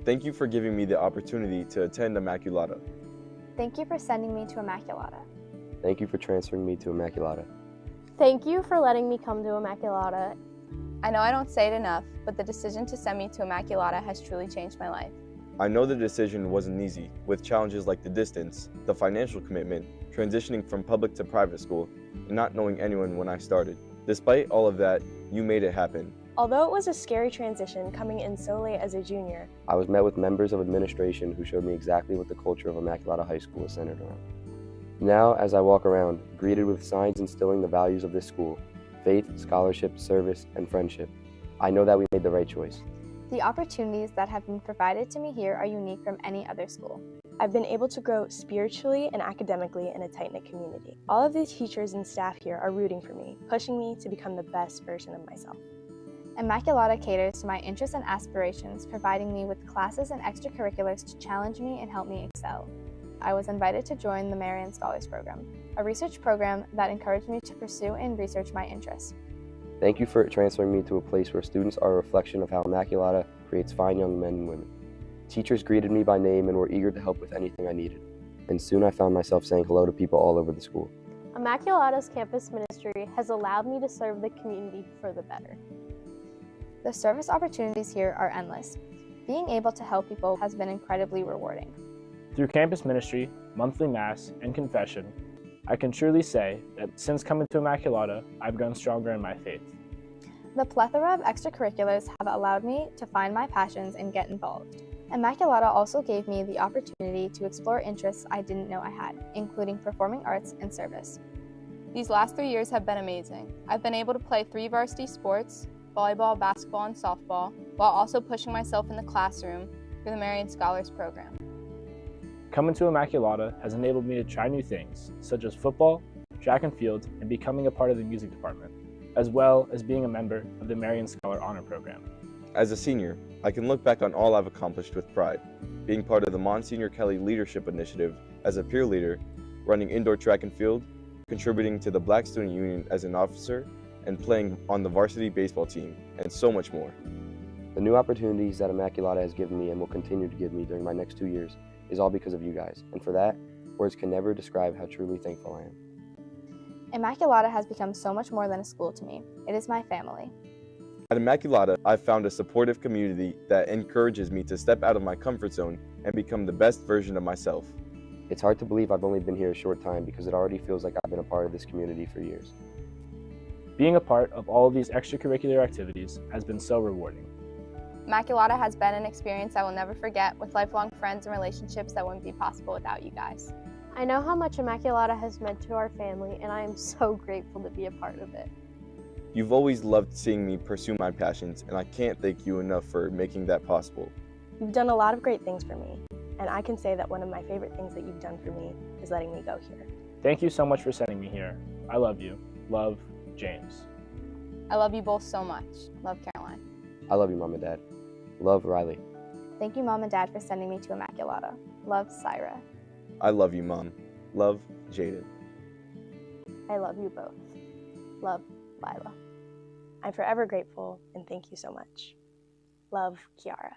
Thank you for giving me the opportunity to attend Immaculata. Thank you for sending me to Immaculata. Thank you for transferring me to Immaculata. Thank you for letting me come to Immaculata. I know I don't say it enough, but the decision to send me to Immaculata has truly changed my life. I know the decision wasn't easy, with challenges like the distance, the financial commitment, transitioning from public to private school, and not knowing anyone when I started. Despite all of that, you made it happen. Although it was a scary transition coming in so late as a junior, I was met with members of administration who showed me exactly what the culture of Immaculata High School is centered around. Now, as I walk around, greeted with signs instilling the values of this school, faith, scholarship, service, and friendship, I know that we made the right choice. The opportunities that have been provided to me here are unique from any other school. I've been able to grow spiritually and academically in a tight-knit community. All of the teachers and staff here are rooting for me, pushing me to become the best version of myself. Immaculata caters to my interests and aspirations, providing me with classes and extracurriculars to challenge me and help me excel. I was invited to join the Marian Scholars Program, a research program that encouraged me to pursue and research my interests. Thank you for transferring me to a place where students are a reflection of how Immaculata creates fine young men and women. Teachers greeted me by name and were eager to help with anything I needed. And soon I found myself saying hello to people all over the school. Immaculata's campus ministry has allowed me to serve the community for the better. The service opportunities here are endless. Being able to help people has been incredibly rewarding. Through campus ministry, monthly mass, and confession, I can truly say that since coming to Immaculata, I've grown stronger in my faith. The plethora of extracurriculars have allowed me to find my passions and get involved. Immaculata also gave me the opportunity to explore interests I didn't know I had, including performing arts and service. These last 3 years have been amazing. I've been able to play 3 varsity sports, volleyball, basketball, and softball, while also pushing myself in the classroom through the Marian Scholars Program. Coming to Immaculata has enabled me to try new things, such as football, track and field, and becoming a part of the music department, as well as being a member of the Marian Scholar Honor Program. As a senior, I can look back on all I've accomplished with pride, being part of the Monsignor Kelly Leadership Initiative as a peer leader, running indoor track and field, contributing to the Black Student Union as an officer, and playing on the varsity baseball team, and so much more. The new opportunities that Immaculata has given me and will continue to give me during my next 2 years is all because of you guys, and for that, words can never describe how truly thankful I am. Immaculata has become so much more than a school to me. It is my family. At Immaculata, I've found a supportive community that encourages me to step out of my comfort zone and become the best version of myself. It's hard to believe I've only been here a short time because it already feels like I've been a part of this community for years. Being a part of all of these extracurricular activities has been so rewarding. Immaculata has been an experience I will never forget, with lifelong friends and relationships that wouldn't be possible without you guys. I know how much Immaculata has meant to our family, and I am so grateful to be a part of it. You've always loved seeing me pursue my passions, and I can't thank you enough for making that possible. You've done a lot of great things for me, and I can say that one of my favorite things that you've done for me is letting me go here. Thank you so much for sending me here. I love you. Love, James. I love you both so much. Love, Caroline. I love you, Mom and Dad. Love, Riley. Thank you, Mom and Dad, for sending me to Immaculata. Love, Syra. I love you, Mom. Love, Jaden. I love you both. Love, Lila. I'm forever grateful, and thank you so much. Love, Kiara.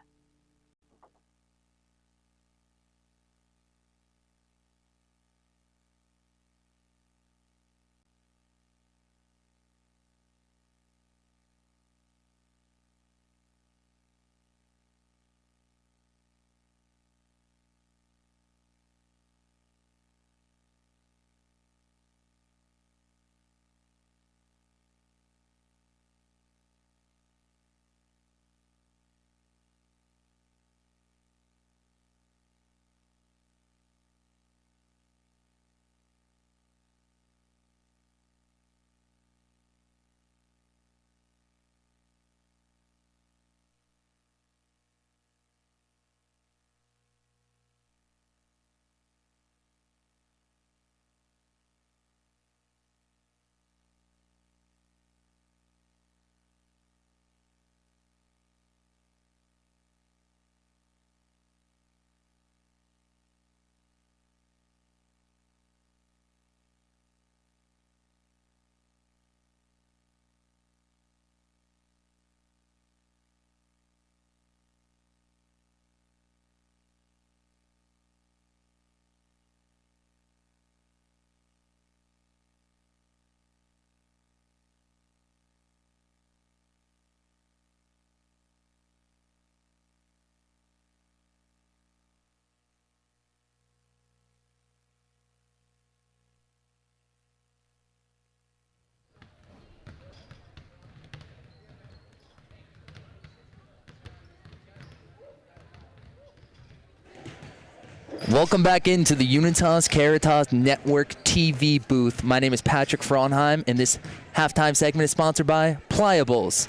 Welcome back into the Unitas Caritas Network TV booth. My name is Patrick Frauenheim, and this halftime segment is sponsored by Pliables.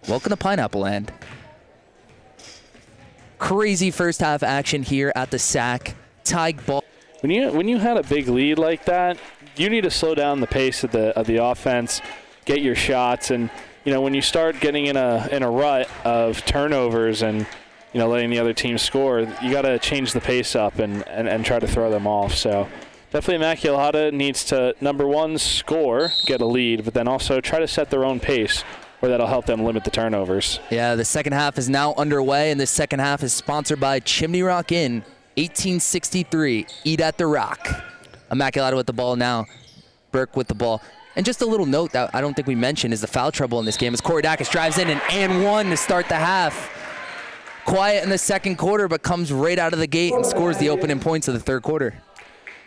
Welcome to Pineapple Land. Crazy first half action here at the SAC. Tied ball. When you had a big lead like that, you need to slow down the pace of the offense, get your shots, and when you start getting in a rut of turnovers and letting the other team score, you got to change the pace up and try to throw them off. So definitely Immaculata needs to, number one, score, get a lead, but then also try to set their own pace where that'll help them limit the turnovers. Yeah, the second half is now underway, and this second half is sponsored by Chimney Rock Inn, 1863. Eat at the Rock. Immaculata with the ball now. Burke with the ball. And just a little note that I don't think we mentioned is the foul trouble in this game as Koridakis drives in and one to start the half. Quiet in the second quarter, but comes right out of the gate and scores the opening points of the third quarter.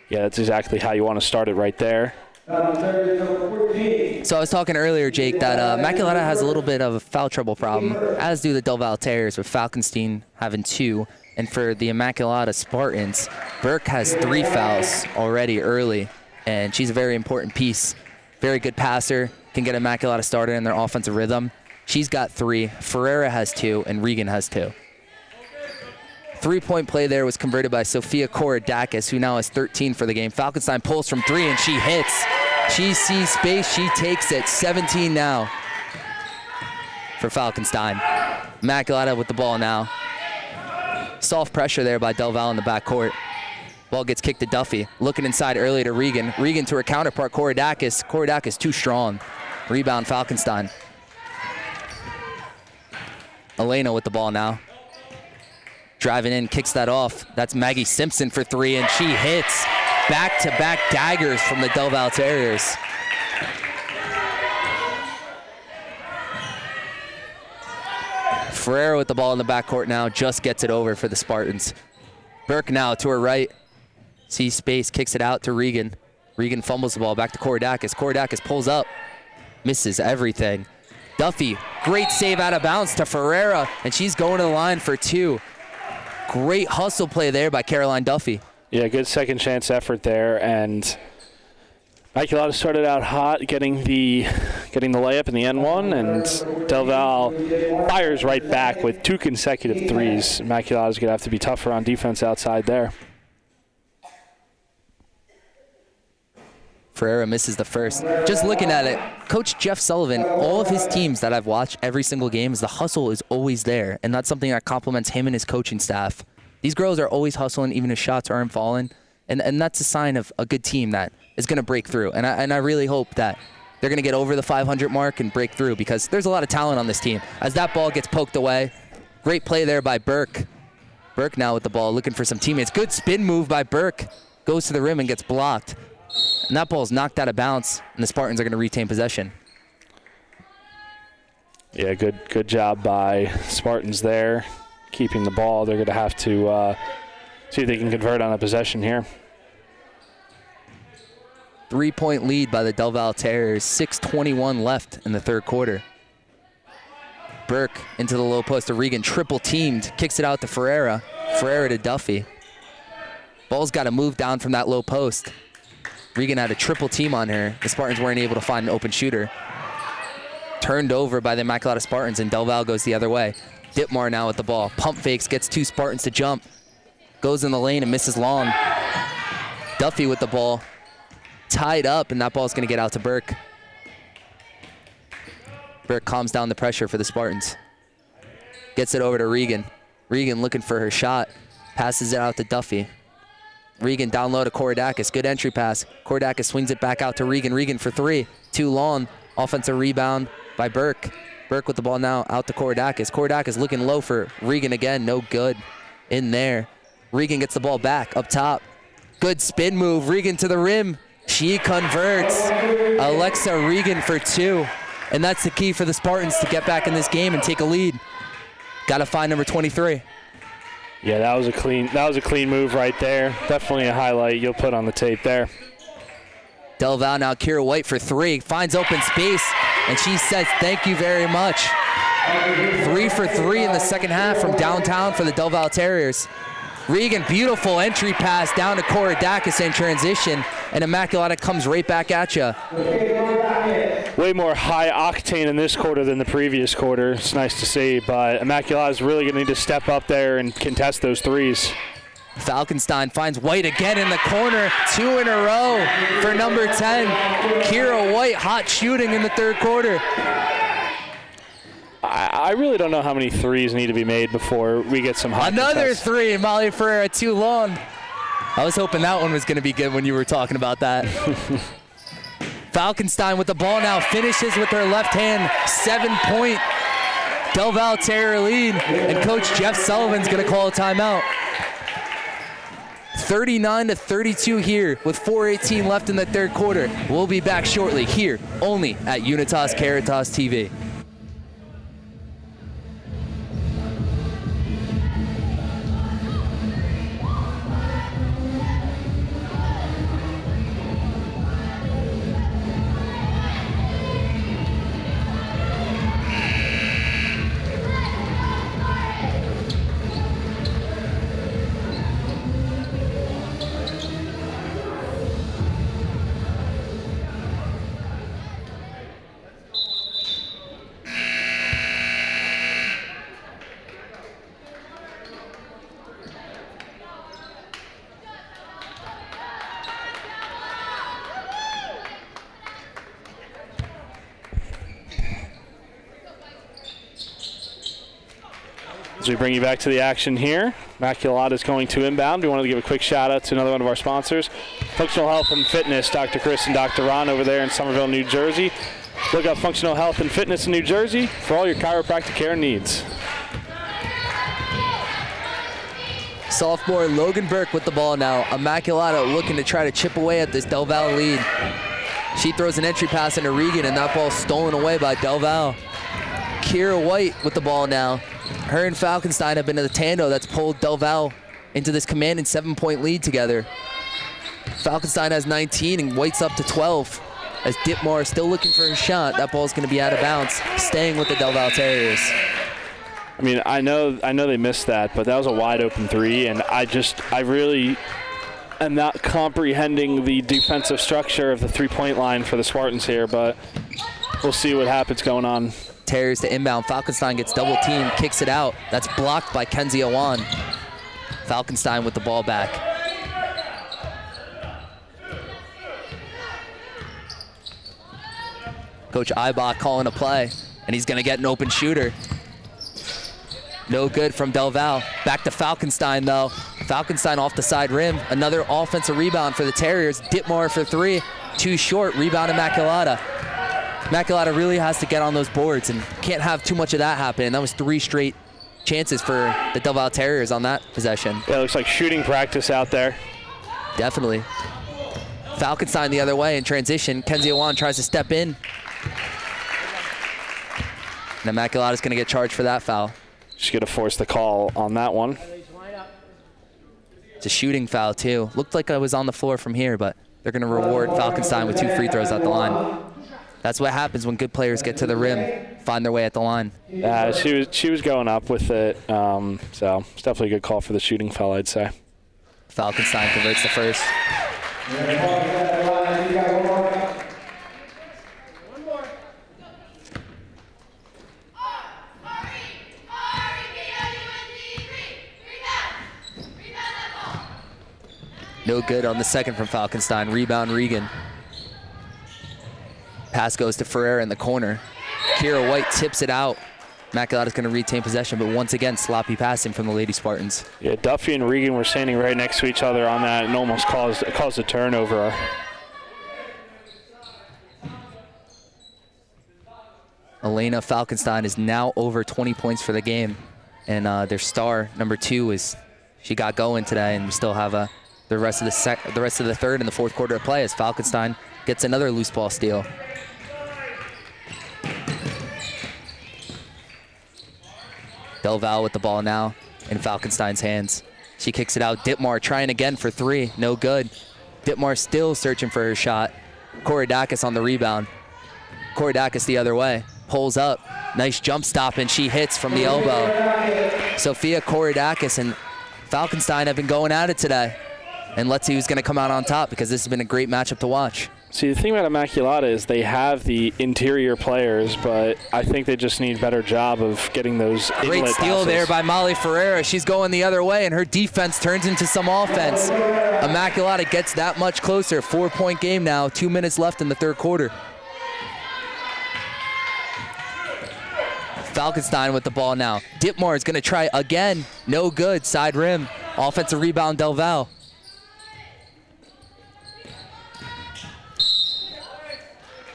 Yeah, that's exactly how you want to start it right there. So I was talking earlier, Jake, that Immaculata has a little bit of a foul trouble problem, as do the Del Valle Terriers, with Falkenstein having 2. And for the Immaculata Spartans, Burke has 3 fouls already early, and she's a very important piece. Very good passer, can get Immaculata started in their offensive rhythm. She's got 3, Ferreira has 2, and Regan has 2. 3-point play there was converted by Sophia Koridakis, who now has 13 for the game. Falkenstein pulls from 3, and she hits. She sees space, she takes it. 17 now for Falkenstein. Immaculata with the ball now. Soft pressure there by Del Valle in the backcourt. Ball gets kicked to Duffy. Looking inside early to Regan. Regan to her counterpart, Koridakis. Koridakis too strong. Rebound, Falkenstein. Elena with the ball now. Driving in, kicks that off. That's Maggie Simpson for 3, and she hits. Back-to-back daggers from the Del Valle Terriers. Ferreira with the ball in the backcourt now, just gets it over for the Spartans. Burke now to her right. Sees space, kicks it out to Regan. Regan fumbles the ball back to Koridakis. Koridakis pulls up, misses everything. Duffy, great save out of bounds to Ferreira, and she's going to the line for 2. Great hustle play there by Caroline Duffy. Yeah, good second chance effort there, and Immaculata started out hot, getting the layup in the N1, and Del Valle fires right back with 2 consecutive threes. Immaculata's going to have to be tougher on defense outside there. Ferreira misses the first. Just looking at it, Coach Jeff Sullivan, all of his teams that I've watched every single game, is the hustle is always there, and that's something that complements him and his coaching staff. These girls are always hustling, even if shots aren't falling, and that's a sign of a good team that is going to break through. And I really hope that they're going to get over the 500 mark and break through, because there's a lot of talent on this team. As that ball gets poked away, great play there by Burke. Burke now with the ball, looking for some teammates. Good spin move by Burke. Goes to the rim and gets blocked. And that ball's knocked out of bounds, and the Spartans are going to retain possession. Yeah, good job by Spartans there, keeping the ball. They're going to have to see if they can convert on a possession here. 3-point lead by the Del Valle Terriers. 6:21 left in the third quarter. Burke into the low post to Regan, triple teamed, kicks it out to Ferreira. Ferreira to Duffy. Ball's got to move down from that low post. Regan had a triple team on her. The Spartans weren't able to find an open shooter. Turned over by the Immaculata Spartans, and Del Valle goes the other way. Ditmar now with the ball. Pump fakes, gets 2 Spartans to jump. Goes in the lane and misses long. Duffy with the ball. Tied up, and that ball's going to get out to Burke. Burke calms down the pressure for the Spartans. Gets it over to Regan. Regan looking for her shot. Passes it out to Duffy. Regan down low to Koridakis. Good entry pass. Koridakis swings it back out to Regan. Regan for 3. Too long. Offensive rebound by Burke. Burke with the ball now out to Koridakis. Koridakis looking low for Regan again. No good in there. Regan gets the ball back up top. Good spin move. Regan to the rim. She converts. Alexa Regan for 2. And that's the key for the Spartans to get back in this game and take a lead. Got to find number 23. Yeah, that was a clean move right there. Definitely a highlight you'll put on the tape there. Del Valle now, Kira White for 3. Finds open space, and she says thank you very much. 3 for 3 in the second half from downtown for the Del Valle Terriers. Regan, beautiful entry pass down to Korodakis in transition, and Immaculata comes right back at you. Way more high octane in this quarter than the previous quarter. It's nice to see, but Immaculata is really going to need to step up there and contest those threes. Falkenstein finds White again in the corner. 2 in a row for number 10. Kira White, hot shooting in the third quarter. I really don't know how many threes need to be made before we get some hot Another contests. 3, Molly Ferreira, too long. I was hoping that one was going to be good when you were talking about that. Falkenstein with the ball now, finishes with her left hand, 7-point Del Val Terrier lead, and Coach Jeff Sullivan's going to call a timeout. 39-32 here with 4:18 left in the third quarter. We'll be back shortly here only at Unitas Caritas TV. As we bring you back to the action here, Immaculata is going to inbound. We wanted to give a quick shout out to another one of our sponsors, Functional Health and Fitness, Dr. Chris and Dr. Ron over there in Somerville, New Jersey. Look up Functional Health and Fitness in New Jersey for all your chiropractic care needs. Sophomore Logan Burke with the ball now. Immaculata looking to try to chip away at this Del Val lead. She throws an entry pass into Regan, and that ball's stolen away by Del Val. Kira White with the ball now. Her and Falkenstein have been the tando that's pulled Del Val into this commanding 7-point lead together. Falkenstein has 19 and White's up to 12. As Ditmar is still looking for a shot, that ball's going to be out of bounds, staying with the Del Val Terriers. I mean, I know they missed that, but that was a wide open 3, and I really am not comprehending the defensive structure of the 3-point line for the Spartans here, but we'll see what happens going on. Terriers to inbound. Falkenstein gets double teamed, kicks it out. That's blocked by Kenzie Awan. Falkenstein with the ball back. Coach Eibach calling a play, and he's going to get an open shooter. No good from Del Val. Back to Falkenstein, though. Falkenstein off the side rim. Another offensive rebound for the Terriers. Ditmar for 3. Too short. Rebound Immaculata. Immaculata really has to get on those boards and can't have too much of that happen. And that was 3 straight chances for the Del Val Terriers on that possession. Yeah, it looks like shooting practice out there. Definitely. Falkenstein the other way in transition. Kenzie Awan tries to step in. And Immaculata's going to get charged for that foul. She's going to force the call on that one. It's a shooting foul, too. Looked like I was on the floor from here, but they're going to reward Falkenstein with 2 free throws at the line. That's what happens when good players get to the rim, find their way at the line. Yeah, she was going up with it, so it's definitely a good call for the shooting foul, I'd say. Falkenstein converts the first. No good on the second from Falkenstein. Rebound Regan. Pass goes to Ferreira in the corner. Kira White tips it out. Immaculata's going to retain possession, but once again, sloppy passing from the Lady Spartans. Yeah, Duffy and Regan were standing right next to each other on that and almost caused a turnover. Elena Falkenstein is now over 20 points for the game, and their star, number 2, she got going today, and we still have the rest of the third and the fourth quarter of play as Falkenstein gets another loose ball steal. Del Val with the ball now in Falkenstein's hands. She kicks it out. Ditmar trying again for 3. No good. Ditmar still searching for her shot. Korodakis on the rebound. Korodakis the other way. Pulls up. Nice jump stop, and she hits from the elbow. Sophia Korodakis, and Falkenstein have been going at it today. And let's see who's going to come out on top, because this has been a great matchup to watch. See, the thing about Immaculata is they have the interior players, but I think they just need a better job of getting those inlet Great steal passes. there by Molly Ferreira. She's going the other way, and her defense turns into some offense. Immaculata gets that much closer. 4-point game now, 2 minutes left in the third quarter. Falkenstein with the ball now. Ditmore is going to try again. No good. Side rim. Offensive rebound, Del Val.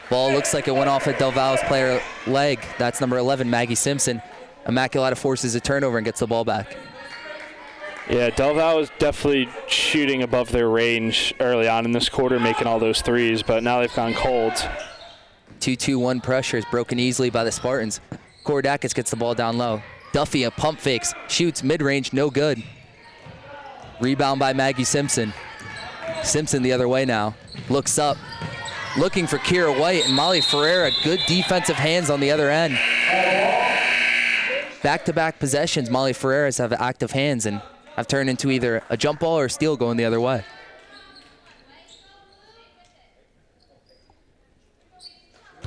Ball looks like it went off at Del Val's player leg. That's number 11, Maggie Simpson. Immaculata forces a turnover and gets the ball back. Yeah, Del Val was definitely shooting above their range early on in this quarter, making all those threes, but now they've gone cold. 2-2-1 pressure is broken easily by the Spartans. Korodakis gets the ball down low. Duffy, a pump fakes, shoots mid-range, no good. Rebound by Maggie Simpson. Simpson the other way now. Looks up, looking for Kira White, and Molly Ferreira, good defensive hands on the other end. Back-to-back possessions, Molly Ferreira's have active hands and have turned into either a jump ball or a steal going the other way.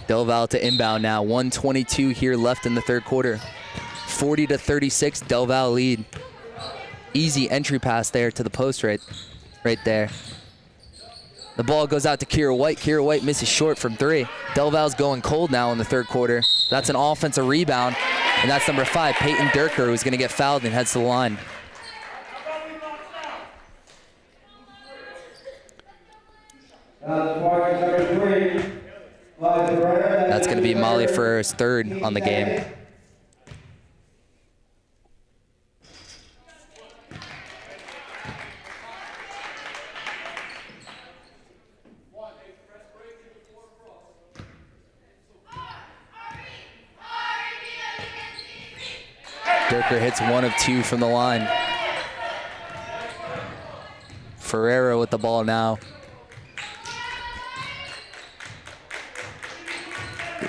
Del Val to inbound now. 1:22 here left in the third quarter. 40-36, Del Val lead. Easy entry pass there to the post right there. The ball goes out to Kira White. Kira White misses short from three. Del Val's going cold now in the third quarter. That's an offensive rebound, and that's number 5, Peyton Durker, who's going to get fouled and heads to the line. That's going to be Molly Ferreira's third on the game. Durker hits 1 of 2 from the line. Ferreira with the ball now.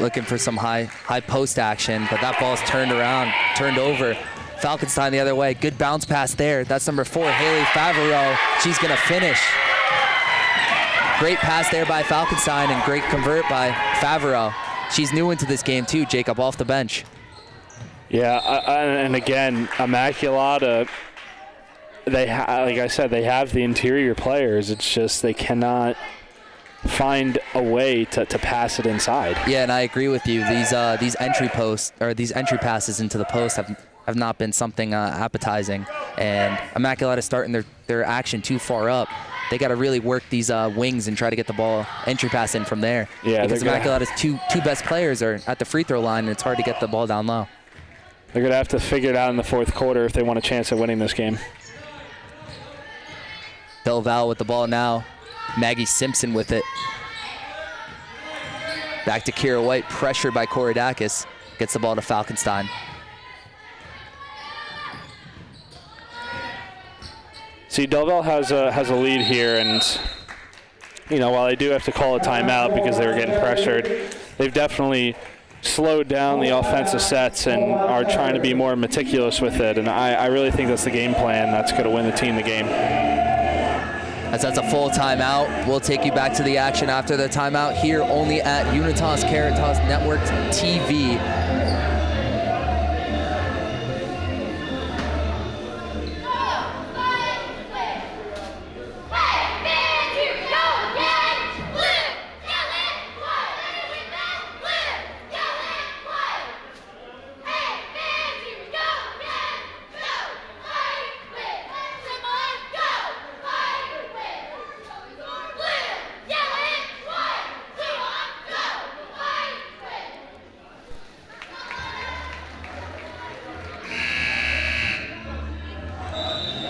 Looking for some high post action, but that ball's turned over. Falkenstein the other way. Good bounce pass there. That's number 4, Haley Favreau. She's gonna finish. Great pass there by Falkenstein and great convert by Favreau. She's new into this game too, Jacob, off the bench. Yeah, and again, Immaculata, like I said, they have the interior players. It's just they cannot find a way to pass it inside. Yeah, and I agree with you. These entry passes into the post have not been something appetizing, and Immaculata starting their action too far up. They got to really work these wings and try to get the ball entry pass in from there. Yeah, because Immaculata's two best players are at the free throw line, and it's hard to get the ball down low. They're going to have to figure it out in the fourth quarter if they want a chance at winning this game. Del Val with the ball now. Maggie Simpson with it. Back to Kira White, pressured by Korodakis. Gets the ball to Falkenstein. See, Del Val has a lead here, and while they do have to call a timeout because they were getting pressured, they've definitely slowed down the offensive sets and are trying to be more meticulous with it. And I really think that's the game plan that's going to win the team the game. As that's a full timeout, we'll take you back to the action after the timeout here only at Unitas Caritas Network TV.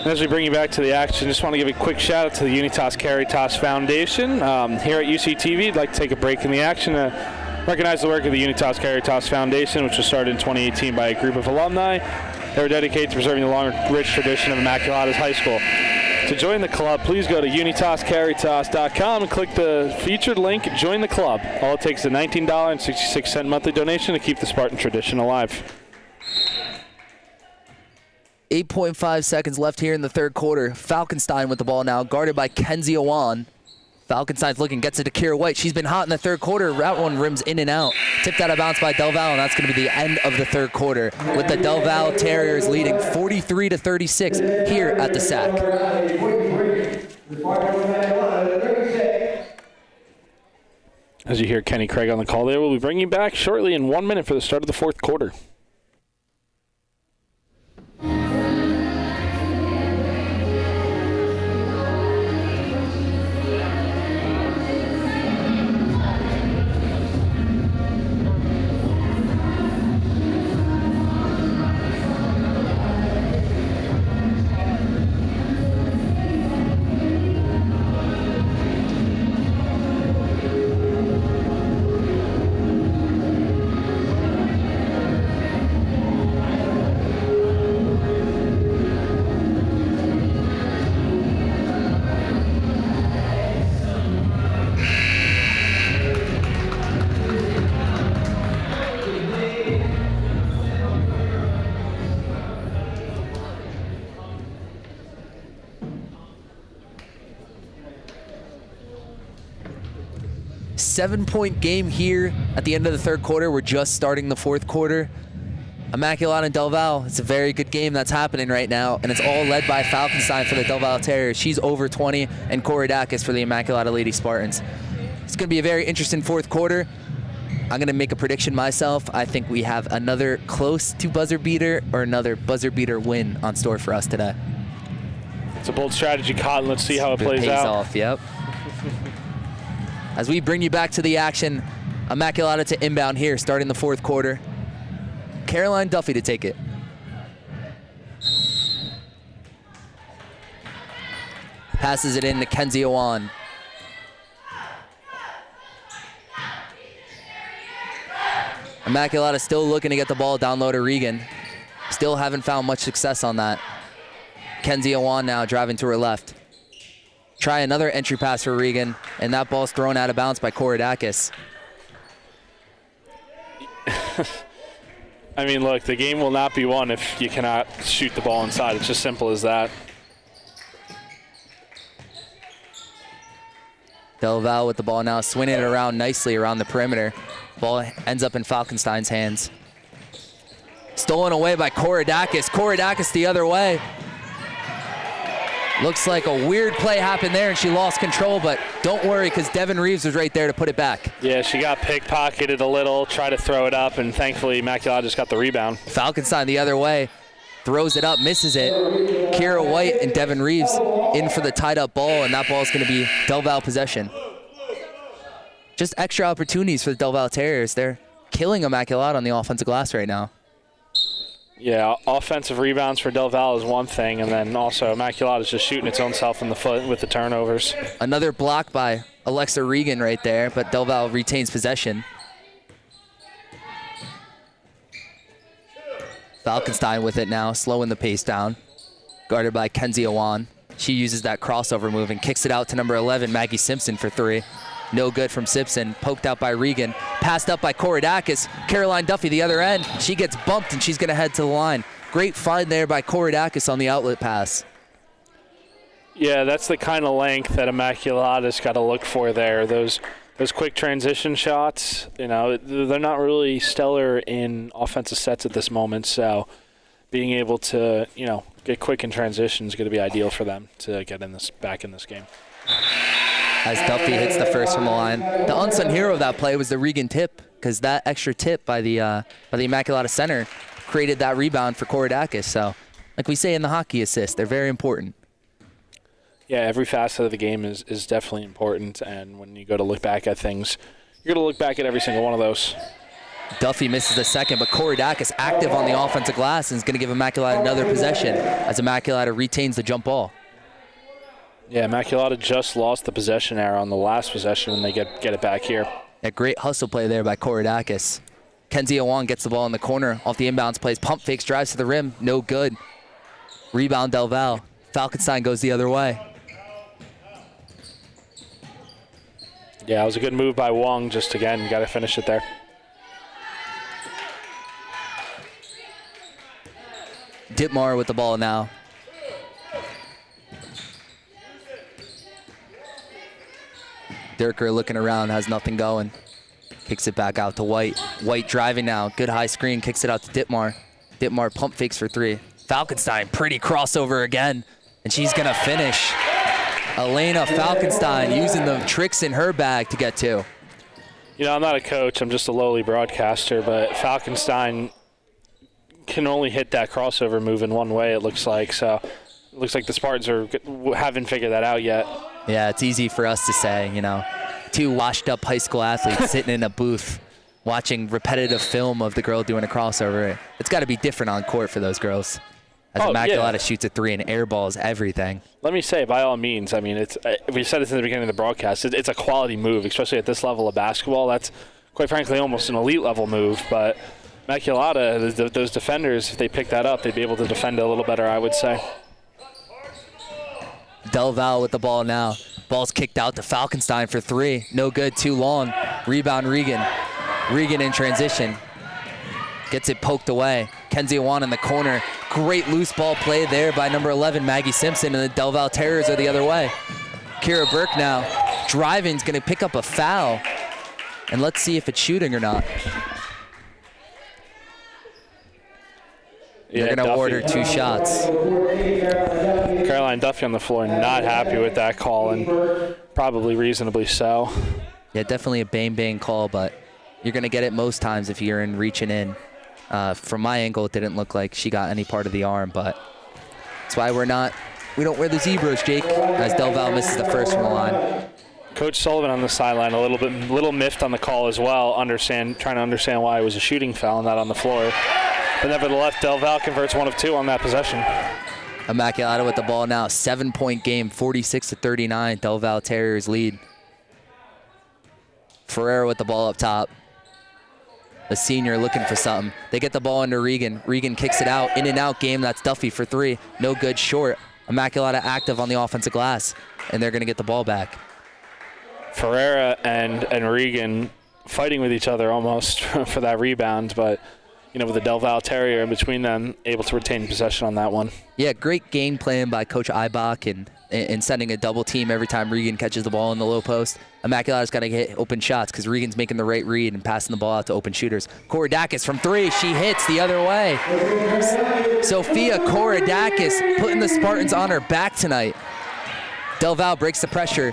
As we bring you back to the action, just want to give a quick shout out to the Unitas Caritas Foundation. Here at UCTV, I'd like to take a break in the action to recognize the work of the Unitas Caritas Foundation, which was started in 2018 by a group of alumni. They were dedicated to preserving the long, rich tradition of Immaculata's High School. To join the club, please go to unitascaritas.com and click the featured link, Join the Club. All it takes is a $19.66 monthly donation to keep the Spartan tradition alive. 8.5 seconds left here in the third quarter. Falkenstein with the ball now, guarded by Kenzie Awan. Falkenstein's looking, gets it to Kira White. She's been hot in the third quarter. That one rims in and out. Tipped out of bounds by Del Valle, and that's going to be the end of the third quarter, with the Del Valle Terriers leading 43-36 here at the SAC. As you hear Kenny Craig on the call there, we'll be bringing you back shortly in 1 minute for the start of the fourth quarter. Seven-point game here at the end of the third quarter. We're just starting the fourth quarter. Immaculata and Del Valle, it's a very good game that's happening right now, and it's all led by Falkenstein for the Del Valle Terriers. She's over 20, and Koridakis for the Immaculata Lady Spartans. It's going to be a very interesting fourth quarter. I'm going to make a prediction myself. I think we have another close to buzzer beater or another buzzer beater win on store for us today. It's a bold strategy, Cotton. Let's see how it plays out. Off, yep. As we bring you back to the action, Immaculata to inbound here, starting the fourth quarter. Caroline Duffy to take it. Passes it in to Kenzie Awan. Immaculata still looking to get the ball down low to Regan. Still haven't found much success on that. Kenzie Awan now driving to her left. Try another entry pass for Regan, and that ball's thrown out of bounds by Koridakis. I mean, look, the game will not be won if you cannot shoot the ball inside. It's just simple as that. Del Valle with the ball now, swinging it around nicely around the perimeter. Ball ends up in Falkenstein's hands. Stolen away by Koridakis. Koridakis the other way. Looks like a weird play happened there, and she lost control, but don't worry, because Devin Reeves was right there to put it back. Yeah, she got pickpocketed a little, tried to throw it up, and thankfully Immaculata just got the rebound. Falkenstein the other way, throws it up, misses it. Kira White and Devin Reeves in for the tied-up ball, and that ball is going to be Del Valle possession. Just extra opportunities for the Del Valle Terriers. They're killing Immaculata on the offensive glass right now. Yeah, offensive rebounds for Del Valle is one thing, and then also Immaculata is just shooting its own self in the foot with the turnovers. Another block by Alexa Regan right there, but Del Valle retains possession. Falkenstein with it now, slowing the pace down. Guarded by Kenzie Awan. She uses that crossover move and kicks it out to number 11, Maggie Simpson, for three. No good from Simpson. Poked out by Regan. Passed up by Koridakis. Caroline Duffy the other end. She gets bumped and she's going to head to the line. Great find there by Koridakis on the outlet pass. Yeah, that's the kind of length that Immaculata's got to look for there. Those quick transition shots, you know, they're not really stellar in offensive sets at this moment. So being able to, you know, get quick in transition is going to be ideal for them to get back in this game. As Duffy hits the first from the line. The unsung hero of that play was the Regan tip, because that extra tip by the Immaculata center created that rebound for Koridakis. So, like we say in the hockey assist, they're very important. Yeah, every facet of the game is definitely important, and when you go to look back at things, you're going to look back at every single one of those. Duffy misses the second, but Koridakis active on the offensive glass and is going to give Immaculata another possession as Immaculata retains the jump ball. Yeah, Immaculata just lost the possession error on the last possession, and they get it back here. A great hustle play there by Koridakis. Kenzie Awan gets the ball in the corner off the inbounds plays. Pump fakes, drives to the rim. No good. Rebound Del Valle. Falkenstein goes the other way. Yeah, it was a good move by Wong. Just, again, got to finish it there. Ditmar with the ball now. Durker looking around, has nothing going. Kicks it back out to White. White driving now. Good high screen. Kicks it out to Ditmar. Ditmar pump fakes for 3. Falkenstein, pretty crossover again. And she's going to finish. Elena Falkenstein using the tricks in her bag to get 2. You know, I'm not a coach. I'm just a lowly broadcaster. But Falkenstein can only hit that crossover move in one way, it looks like. So it looks like the Spartans haven't figured that out yet. Yeah, it's easy for us to say, you know. 2 washed-up high school athletes sitting in a booth watching repetitive film of the girl doing a crossover. It's got to be different on court for those girls. As Immaculata shoots a 3 and airballs everything. Let me say, by all means, I mean, we said it in the beginning of the broadcast, it's a quality move, especially at this level of basketball. That's, quite frankly, almost an elite-level move. But Immaculata, those defenders, if they pick that up, they'd be able to defend it a little better, I would say. Del Val with the ball now. Ball's kicked out to Falkenstein for 3. No good, too long. Rebound Regan. Regan in transition. Gets it poked away. Kenzie Awan in the corner. Great loose ball play there by number 11, Maggie Simpson, and the Del Val Terriers are the other way. Kira Burke now. Driving's going to pick up a foul. And let's see if it's shooting or not. Yeah, they're going to order 2 shots. Caroline Duffy on the floor, not happy with that call, and probably reasonably so. Yeah, definitely a bang-bang call, but you're going to get it most times if you're reaching in. From my angle, it didn't look like she got any part of the arm, but that's why we don't wear the zebras, Jake, as Del Val misses the first from the line. Coach Sullivan on the sideline, a little miffed on the call as well, trying to understand why it was a shooting foul and not on the floor. But nevertheless, Del Val converts 1 of 2 on that possession. Immaculata with the ball now. 7-point game, 46-39. Del Val Terriers lead. Ferreira with the ball up top. The senior looking for something. They get the ball into Regan. Regan kicks it out. In and out game. That's Duffy for 3. No good, short. Immaculata active on the offensive glass, and they're going to get the ball back. Ferreira and Regan fighting with each other almost for that rebound, but you know, with the Del Val Terrier in between them, able to retain possession on that one. Yeah, great game plan by Coach Eibach and sending a double team every time Regan catches the ball in the low post. Immaculata's got to get open shots because Regan's making the right read and passing the ball out to open shooters. Korodakis from 3. She hits the other way. Sophia Korodakis putting the Spartans on her back tonight. Del Val breaks the pressure.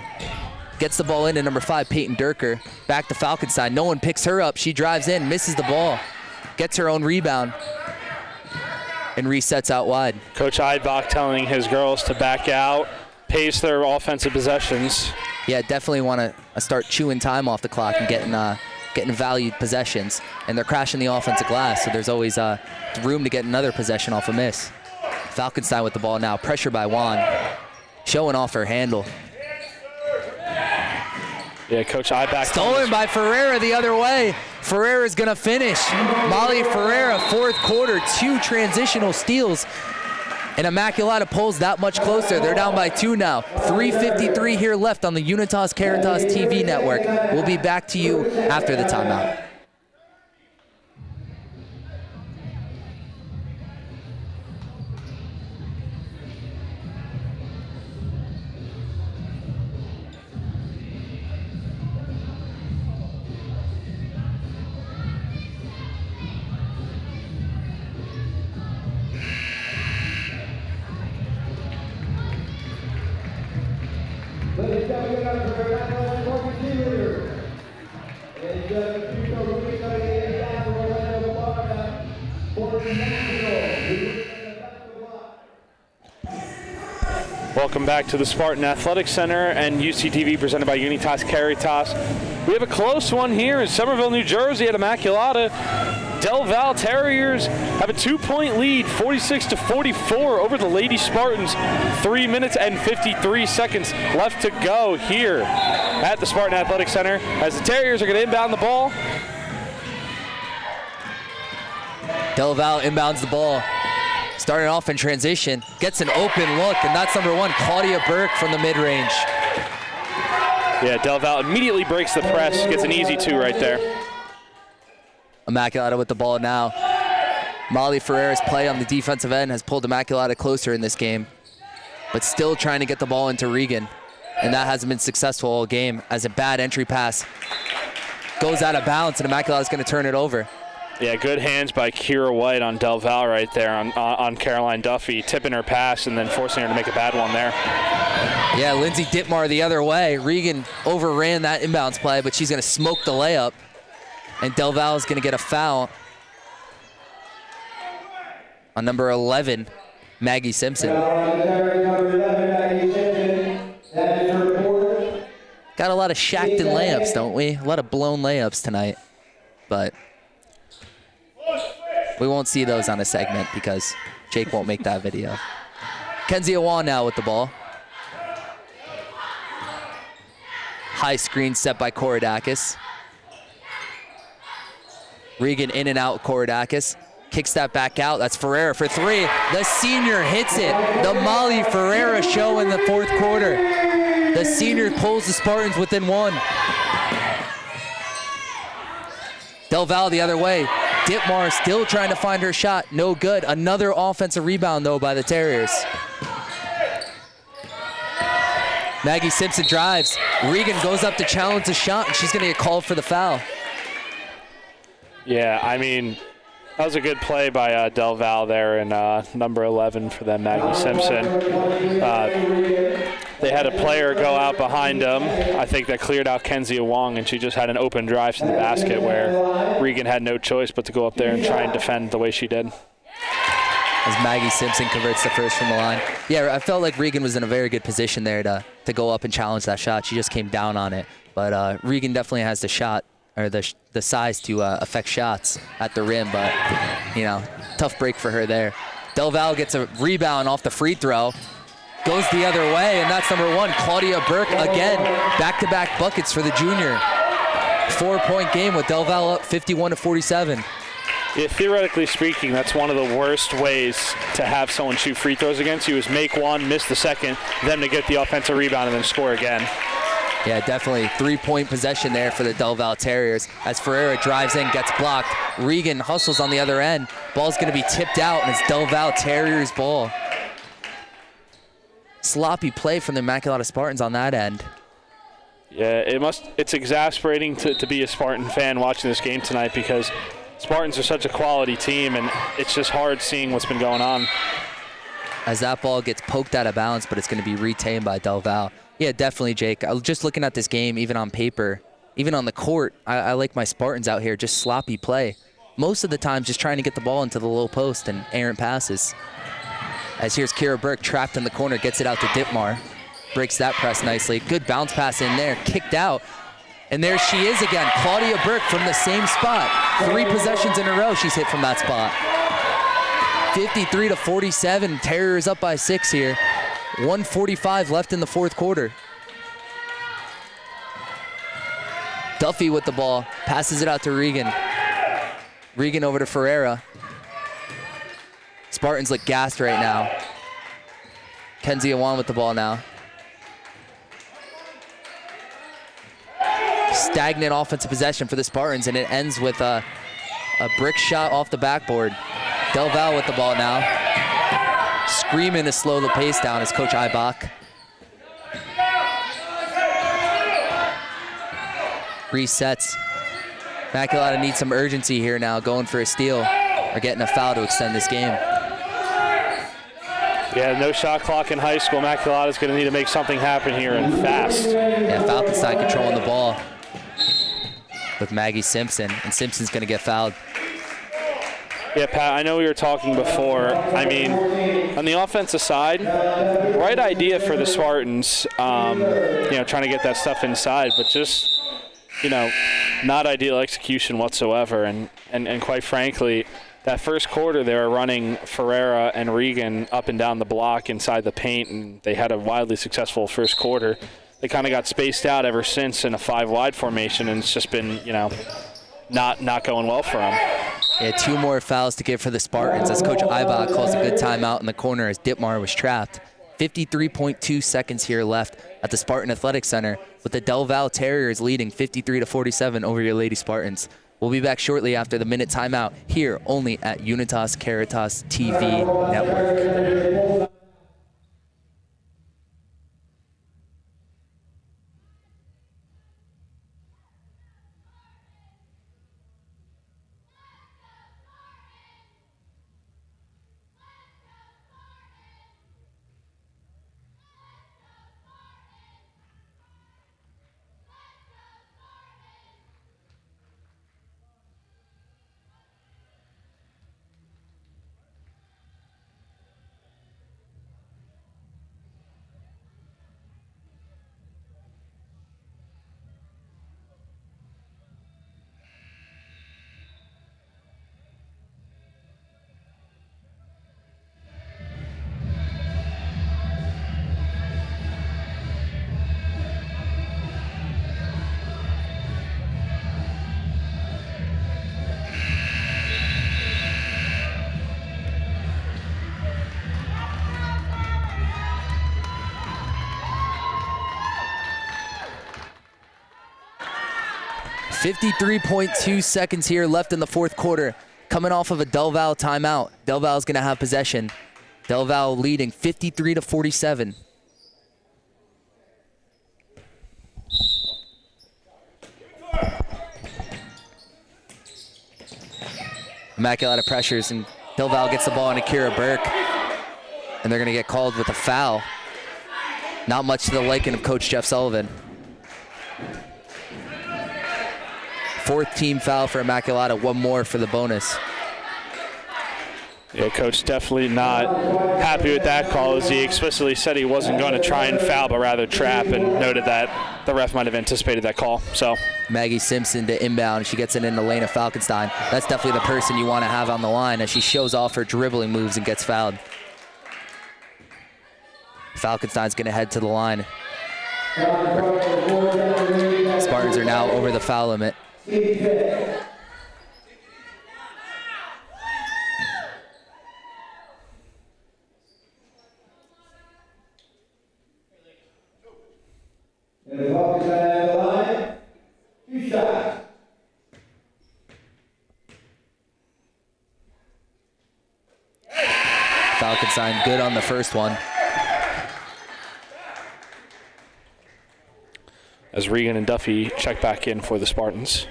Gets the ball into number 5, Peyton Durker. Back to Falkenstein. No one picks her up. She drives in, misses the ball. Gets her own rebound and resets out wide. Coach Eibach telling his girls to back out, pace their offensive possessions. Yeah, definitely want to start chewing time off the clock and getting valued possessions. And they're crashing the offensive glass, so there's always room to get another possession off a miss. Falkenstein with the ball now, pressure by Juan, showing off her handle. Yeah, Coach Eibach. Stolen by Ferreira the other way. Ferreira's going to finish. Molly Ferreira, 4th quarter, 2 transitional steals. And Immaculata pulls that much closer. They're down by 2 now. 3:53 here left on the Unitas Caritas TV network. We'll be back to you after the timeout. Welcome back to the Spartan Athletic Center and UCTV presented by Unitas Caritas. We have a close one here in Somerville, New Jersey at Immaculata. Del Val Terriers have a 2-point lead, 46-44 over the Lady Spartans. 3 minutes and 53 seconds left to go here at the Spartan Athletic Center as the Terriers are going to inbound the ball. Del Val inbounds the ball. Starting off in transition, gets an open look, and that's number 1, Claudia Burke from the mid-range. Yeah, Del Val immediately breaks the press, gets an easy 2 right there. Immaculata with the ball now. Molly Ferreira's play on the defensive end has pulled Immaculata closer in this game, but still trying to get the ball into Regan, and that hasn't been successful all game as a bad entry pass goes out of bounds, and Immaculata's going to turn it over. Yeah, good hands by Kira White on Del Val right there on Caroline Duffy, tipping her pass and then forcing her to make a bad one there. Yeah, Lindsay Ditmar the other way. Regan overran that inbounds play, but she's going to smoke the layup, and Del Val is going to get a foul on number 11, Maggie Simpson. Got a lot of Shackton layups, don't we? A lot of blown layups tonight, but we won't see those on a segment because Jake won't make that video. Kenzie Awan now with the ball. High screen set by Korodakis. Regan in and out, Korodakis. Kicks that back out. That's Ferreira for three. The senior hits it. The Molly Ferreira show in the fourth quarter. The senior pulls the Spartans within one. Del Val the other way. Ditmar still trying to find her shot. No good. Another offensive rebound, though, by the Terriers. Maggie Simpson drives. Regan goes up to challenge the shot, and she's going to get called for the foul. Yeah, I mean, that was a good play by Del Val there, and number 11 for them, Maggie Simpson. They had a player go out behind them. I think that cleared out Kenzie Wong, and she just had an open drive to the basket where Regan had no choice but to go up there and try and defend the way she did. As Maggie Simpson converts the first from the line. Yeah, I felt like Regan was in a very good position there to go up and challenge that shot. She just came down on it. But Regan definitely has the shot, or the size to affect shots at the rim, but, you know, tough break for her there. Del Val gets a rebound off the free throw, goes the other way, and that's number one, Claudia Burke again. Back-to-back buckets for the junior. 4-point game with Del Val up 51-47. Yeah, theoretically speaking, that's one of the worst ways to have someone shoot free throws against you is make one, miss the second, then to get the offensive rebound and then score again. Yeah, definitely 3-point possession there for the Del Val Terriers as Ferreira drives in, gets blocked. Regan hustles on the other end. Ball's going to be tipped out, and it's Del Val Terriers' ball. Sloppy play from the Immaculata Spartans on that end. Yeah, it's exasperating to be a Spartan fan watching this game tonight because Spartans are such a quality team, and it's just hard seeing what's been going on. As that ball gets poked out of bounds, but it's going to be retained by Del Val. Yeah, definitely, Jake. Just looking at this game, even on paper, even on the court, I like my Spartans out here, just sloppy play. Most of the time, just trying to get the ball into the low post and errant passes. As here's Kira Burke trapped in the corner, gets it out to Ditmar. Breaks that press nicely. Good bounce pass in there, kicked out. And there she is again, Claudia Burke from the same spot. 3 possessions in a row she's hit from that spot. 53-47, Terriers up by 6 here. 1:45 left in the fourth quarter. Duffy with the ball, passes it out to Regan. Regan over to Ferreira. Spartans look gassed right now. Kenzie Awan with the ball now. Stagnant offensive possession for the Spartans, and it ends with a brick shot off the backboard. Del Val with the ball now. Screaming to slow the pace down is Coach Eibach. Resets. Immaculata needs some urgency here now, going for a steal or getting a foul to extend this game. Yeah, no shot clock in high school. Immaculata's going to need to make something happen here and fast. Yeah, Falkenstein controlling the ball with Maggie Simpson, and Simpson's going to get fouled. Yeah, Pat, I know we were talking before. I mean, on the offensive side, right idea for the Spartans, trying to get that stuff inside, but just, not ideal execution whatsoever. And quite frankly, that first quarter they were running Ferreira and Regan up and down the block inside the paint, and they had a wildly successful first quarter. They kind of got spaced out ever since in a 5-wide formation, and it's just been, not going well for them. Yeah, 2 more fouls to give for the Spartans as Coach Eibach calls a good timeout in the corner as Ditmar was trapped. 53.2 seconds here left at the Spartan Athletic Center with the Del Val Terriers leading 53-47 over your Lady Spartans. We'll be back shortly after the minute timeout here only at Unitas Caritas TV Network. .2 seconds here left in the fourth quarter. Coming off of a Del Val timeout. Del Val's going to have possession. Del Val leading 53-47. Immaculata pressures, and Del Val gets the ball on Akira Burke. And they're going to get called with a foul. Not much to the liking of Coach Jeff Sullivan. Fourth team foul for Immaculata, one more for the bonus. Yeah, Coach definitely not happy with that call, as he explicitly said he wasn't going to try and foul, but rather trap, and noted that the ref might have anticipated that call. So Maggie Simpson to inbound. She gets it into Lena Falkenstein. That's definitely the person you want to have on the line as she shows off her dribbling moves and gets fouled. Falkenstein's going to head to the line. Spartans are now over the foul limit. Falkenstein good on the first one. As Regan and Duffy check back in for the Spartans.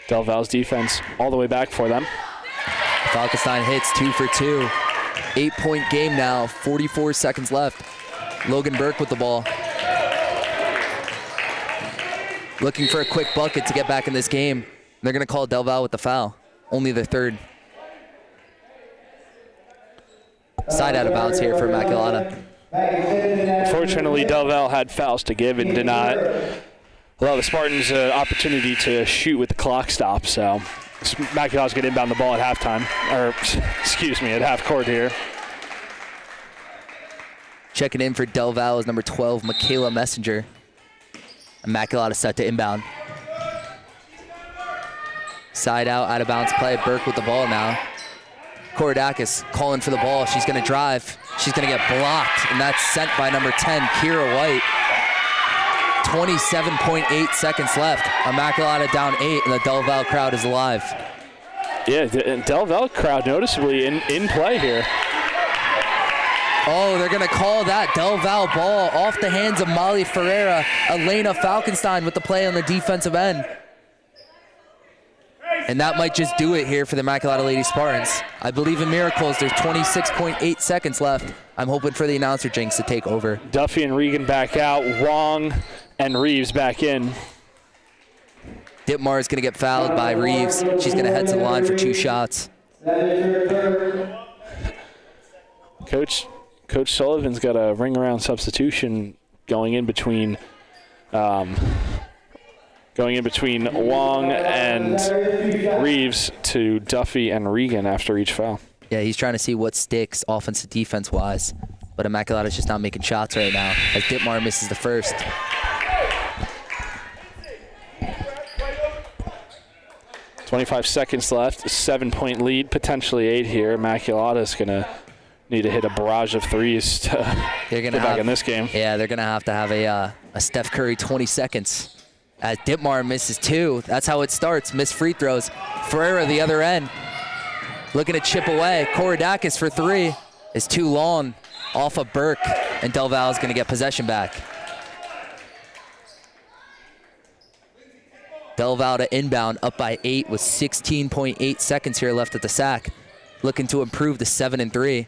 Del Val's defense all the way back for them. Falkenstein hits 2 for 2. 8-point game now, 44 seconds left. Logan Burke with the ball. Looking for a quick bucket to get back in this game. They're going to call Del Val with the foul. Only the third. Side out of bounds here for Immaculata. Unfortunately, Del Val had fouls to give and did not allow the Spartans an opportunity to shoot with the clock stop. So Immaculata's going to inbound the ball at halftime, or excuse me, at half court here. Checking in for Del Val is number 12, Michaela Messenger. Immaculata set to inbound. Side out of bounds play. Burke with the ball now. Korodakis calling for the ball. She's going to drive. She's going to get blocked, and that's sent by number 10, Kira White. 27.8 seconds left. Immaculata down 8, and the Del Val crowd is alive. Yeah, the Del Val crowd noticeably in play here. Oh, they're going to call that Del Val ball off the hands of Molly Ferreira. Elena Falkenstein with the play on the defensive end. And that might just do it here for the Immaculata Lady Spartans. I believe in miracles. There's 26.8 seconds left. I'm hoping for the announcer jinx to take over. Duffy and Regan back out. Wong and Reeves back in. Ditmar is going to get fouled by Reeves. She's going to head to the line for 2 shots. Coach Sullivan's got a ring around substitution going in between Wong and Reeves to Duffy and Regan after each foul. Yeah, he's trying to see what sticks offensive defense-wise. But Immaculata's just not making shots right now as Ditmar misses the first. .25 seconds left, 7-point lead, potentially 8 here. Immaculata's going to need to hit a barrage of threes to get back in this game. Yeah, they're going to have a Steph Curry 20 seconds. As Ditmar misses 2. That's how it starts. Missed free throws. Ferreira the other end. Looking to chip away. Korodakis for 3 is too long. Off of Burke. And Del Valle is going to get possession back. Del Valle to inbound, up by 8 with 16.8 seconds here left at the sack. Looking to improve to 7-3.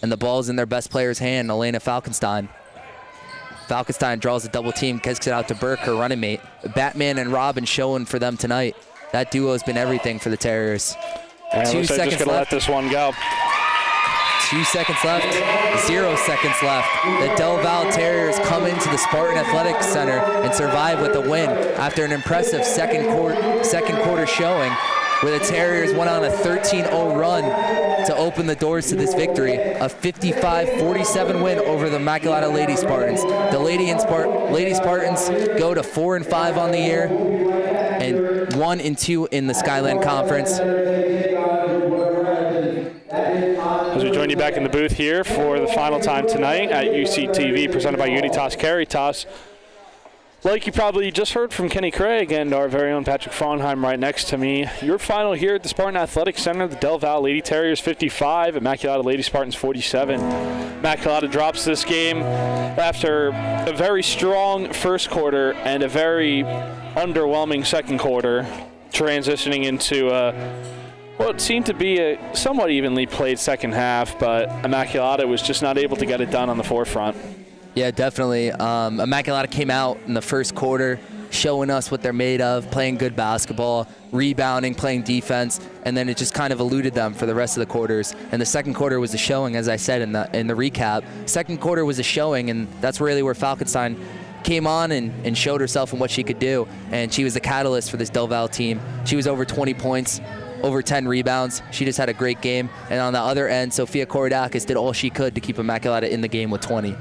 And the ball's in their best player's hand, Elena Falkenstein. Falkenstein draws a double team, kicks it out to Burke, her running mate. Batman and Robin showing for them tonight. That duo has been everything for the Terriers. And 2 seconds just gonna left. let this one go. 2 seconds left, 0 seconds left. The Del Valle Terriers come into the Spartan Athletics Center and survive with a win after an impressive second quarter showing where the Terriers went on a 13-0 run to open the doors to this victory. A 55-47 win over the Immaculata Lady Spartans. The Lady Spartans go to 4-5 on the year and 1-2 in the Skyland Conference. As we join you back in the booth here for the final time tonight at UCTV, presented by Unitas Caritas. Like you probably just heard from Kenny Craig and our very own Patrick Frauenheim right next to me, your final here at the Spartan Athletic Center, the Del Valle Lady Terriers 55, Immaculata Lady Spartans 47. Immaculata drops this game after a very strong first quarter and a very underwhelming second quarter, transitioning into what seemed to be a somewhat evenly played second half, but Immaculata was just not able to get it done on the forefront. Yeah, definitely. Immaculata came out in the first quarter showing us what they're made of, playing good basketball, rebounding, playing defense, and then it just kind of eluded them for the rest of the quarters. And the second quarter was a showing, as I said in the recap. Second quarter was a showing, and that's really where Falkenstein came on and showed herself and what she could do. And she was the catalyst for this Del Valle team. She was over 20 points, over 10 rebounds. She just had a great game. And on the other end, Sofia Korodakis did all she could to keep Immaculata in the game with 20.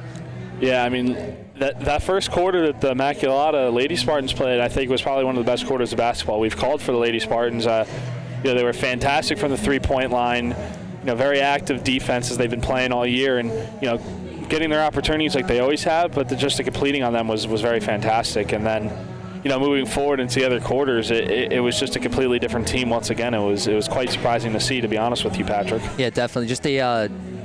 Yeah, I mean, that first quarter that the Immaculata Lady Spartans played, I think, was probably one of the best quarters of basketball we've called for the Lady Spartans. They were fantastic from the three-point line. Very active defense as they've been playing all year, and getting their opportunities like they always have. But just the completing on them was very fantastic. And then, moving forward into the other quarters, it was just a completely different team once again. It was quite surprising to see, to be honest with you, Patrick. Yeah, definitely. Just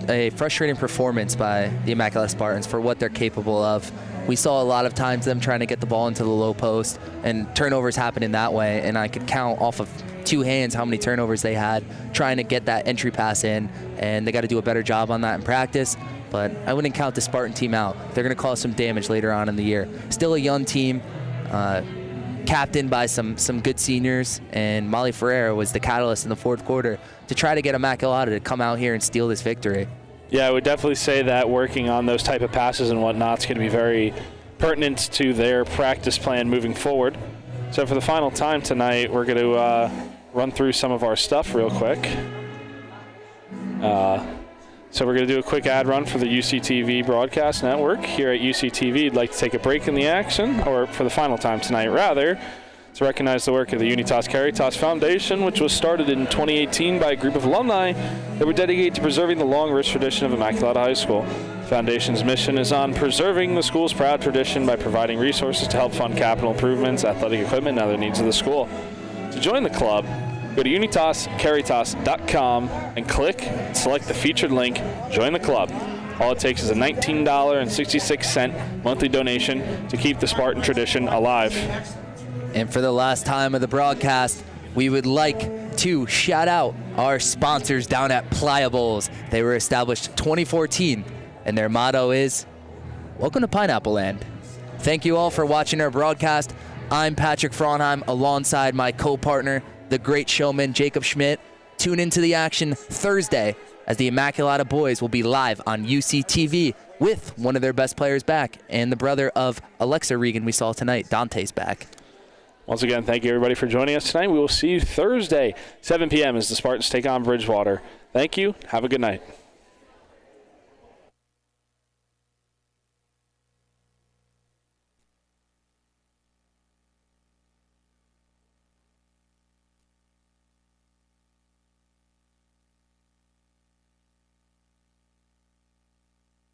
a frustrating performance by the Immaculata Spartans for what they're capable of. We saw a lot of times them trying to get the ball into the low post, and turnovers happen in that way, and I could count off of 2 hands how many turnovers they had trying to get that entry pass in, and they got to do a better job on that in practice. But I wouldn't count the Spartan team out. They're going to cause some damage later on in the year. Still a young team, captained by some good seniors, and Molly Ferreira was the catalyst in the fourth quarter to try to get Immaculata to come out here and steal this victory. Yeah, I would definitely say that working on those type of passes and whatnot is going to be very pertinent to their practice plan moving forward. So for the final time tonight, we're going to run through some of our stuff real quick. So we're going to do a quick ad run for the UCTV broadcast network. Here at UCTV, you'd like to take a break in the action, or for the final time tonight, rather, to recognize the work of the Unitas Caritas Foundation, which was started in 2018 by a group of alumni that were dedicated to preserving the long rich tradition of Immaculata High School. The Foundation's mission is on preserving the school's proud tradition by providing resources to help fund capital improvements, athletic equipment, and other needs of the school. To join the club, go to unitascaritas.com and click and select the featured link, Join the Club. All it takes is a $19.66 monthly donation to keep the Spartan tradition alive. And for the last time of the broadcast, we would like to shout out our sponsors down at Pliables. They were established 2014, and their motto is, Welcome to Pineapple Land. Thank you all for watching our broadcast. I'm Patrick Frauenheim alongside my co-partner, the great showman, Jacob Schmidt. Tune into the action Thursday as the Immaculata boys will be live on UCTV with one of their best players back, and the brother of Alexa Regan we saw tonight, Dante's back. Once again, thank you everybody for joining us tonight. We will see you Thursday, 7 p.m. as the Spartans take on Bridgewater. Thank you. Have a good night.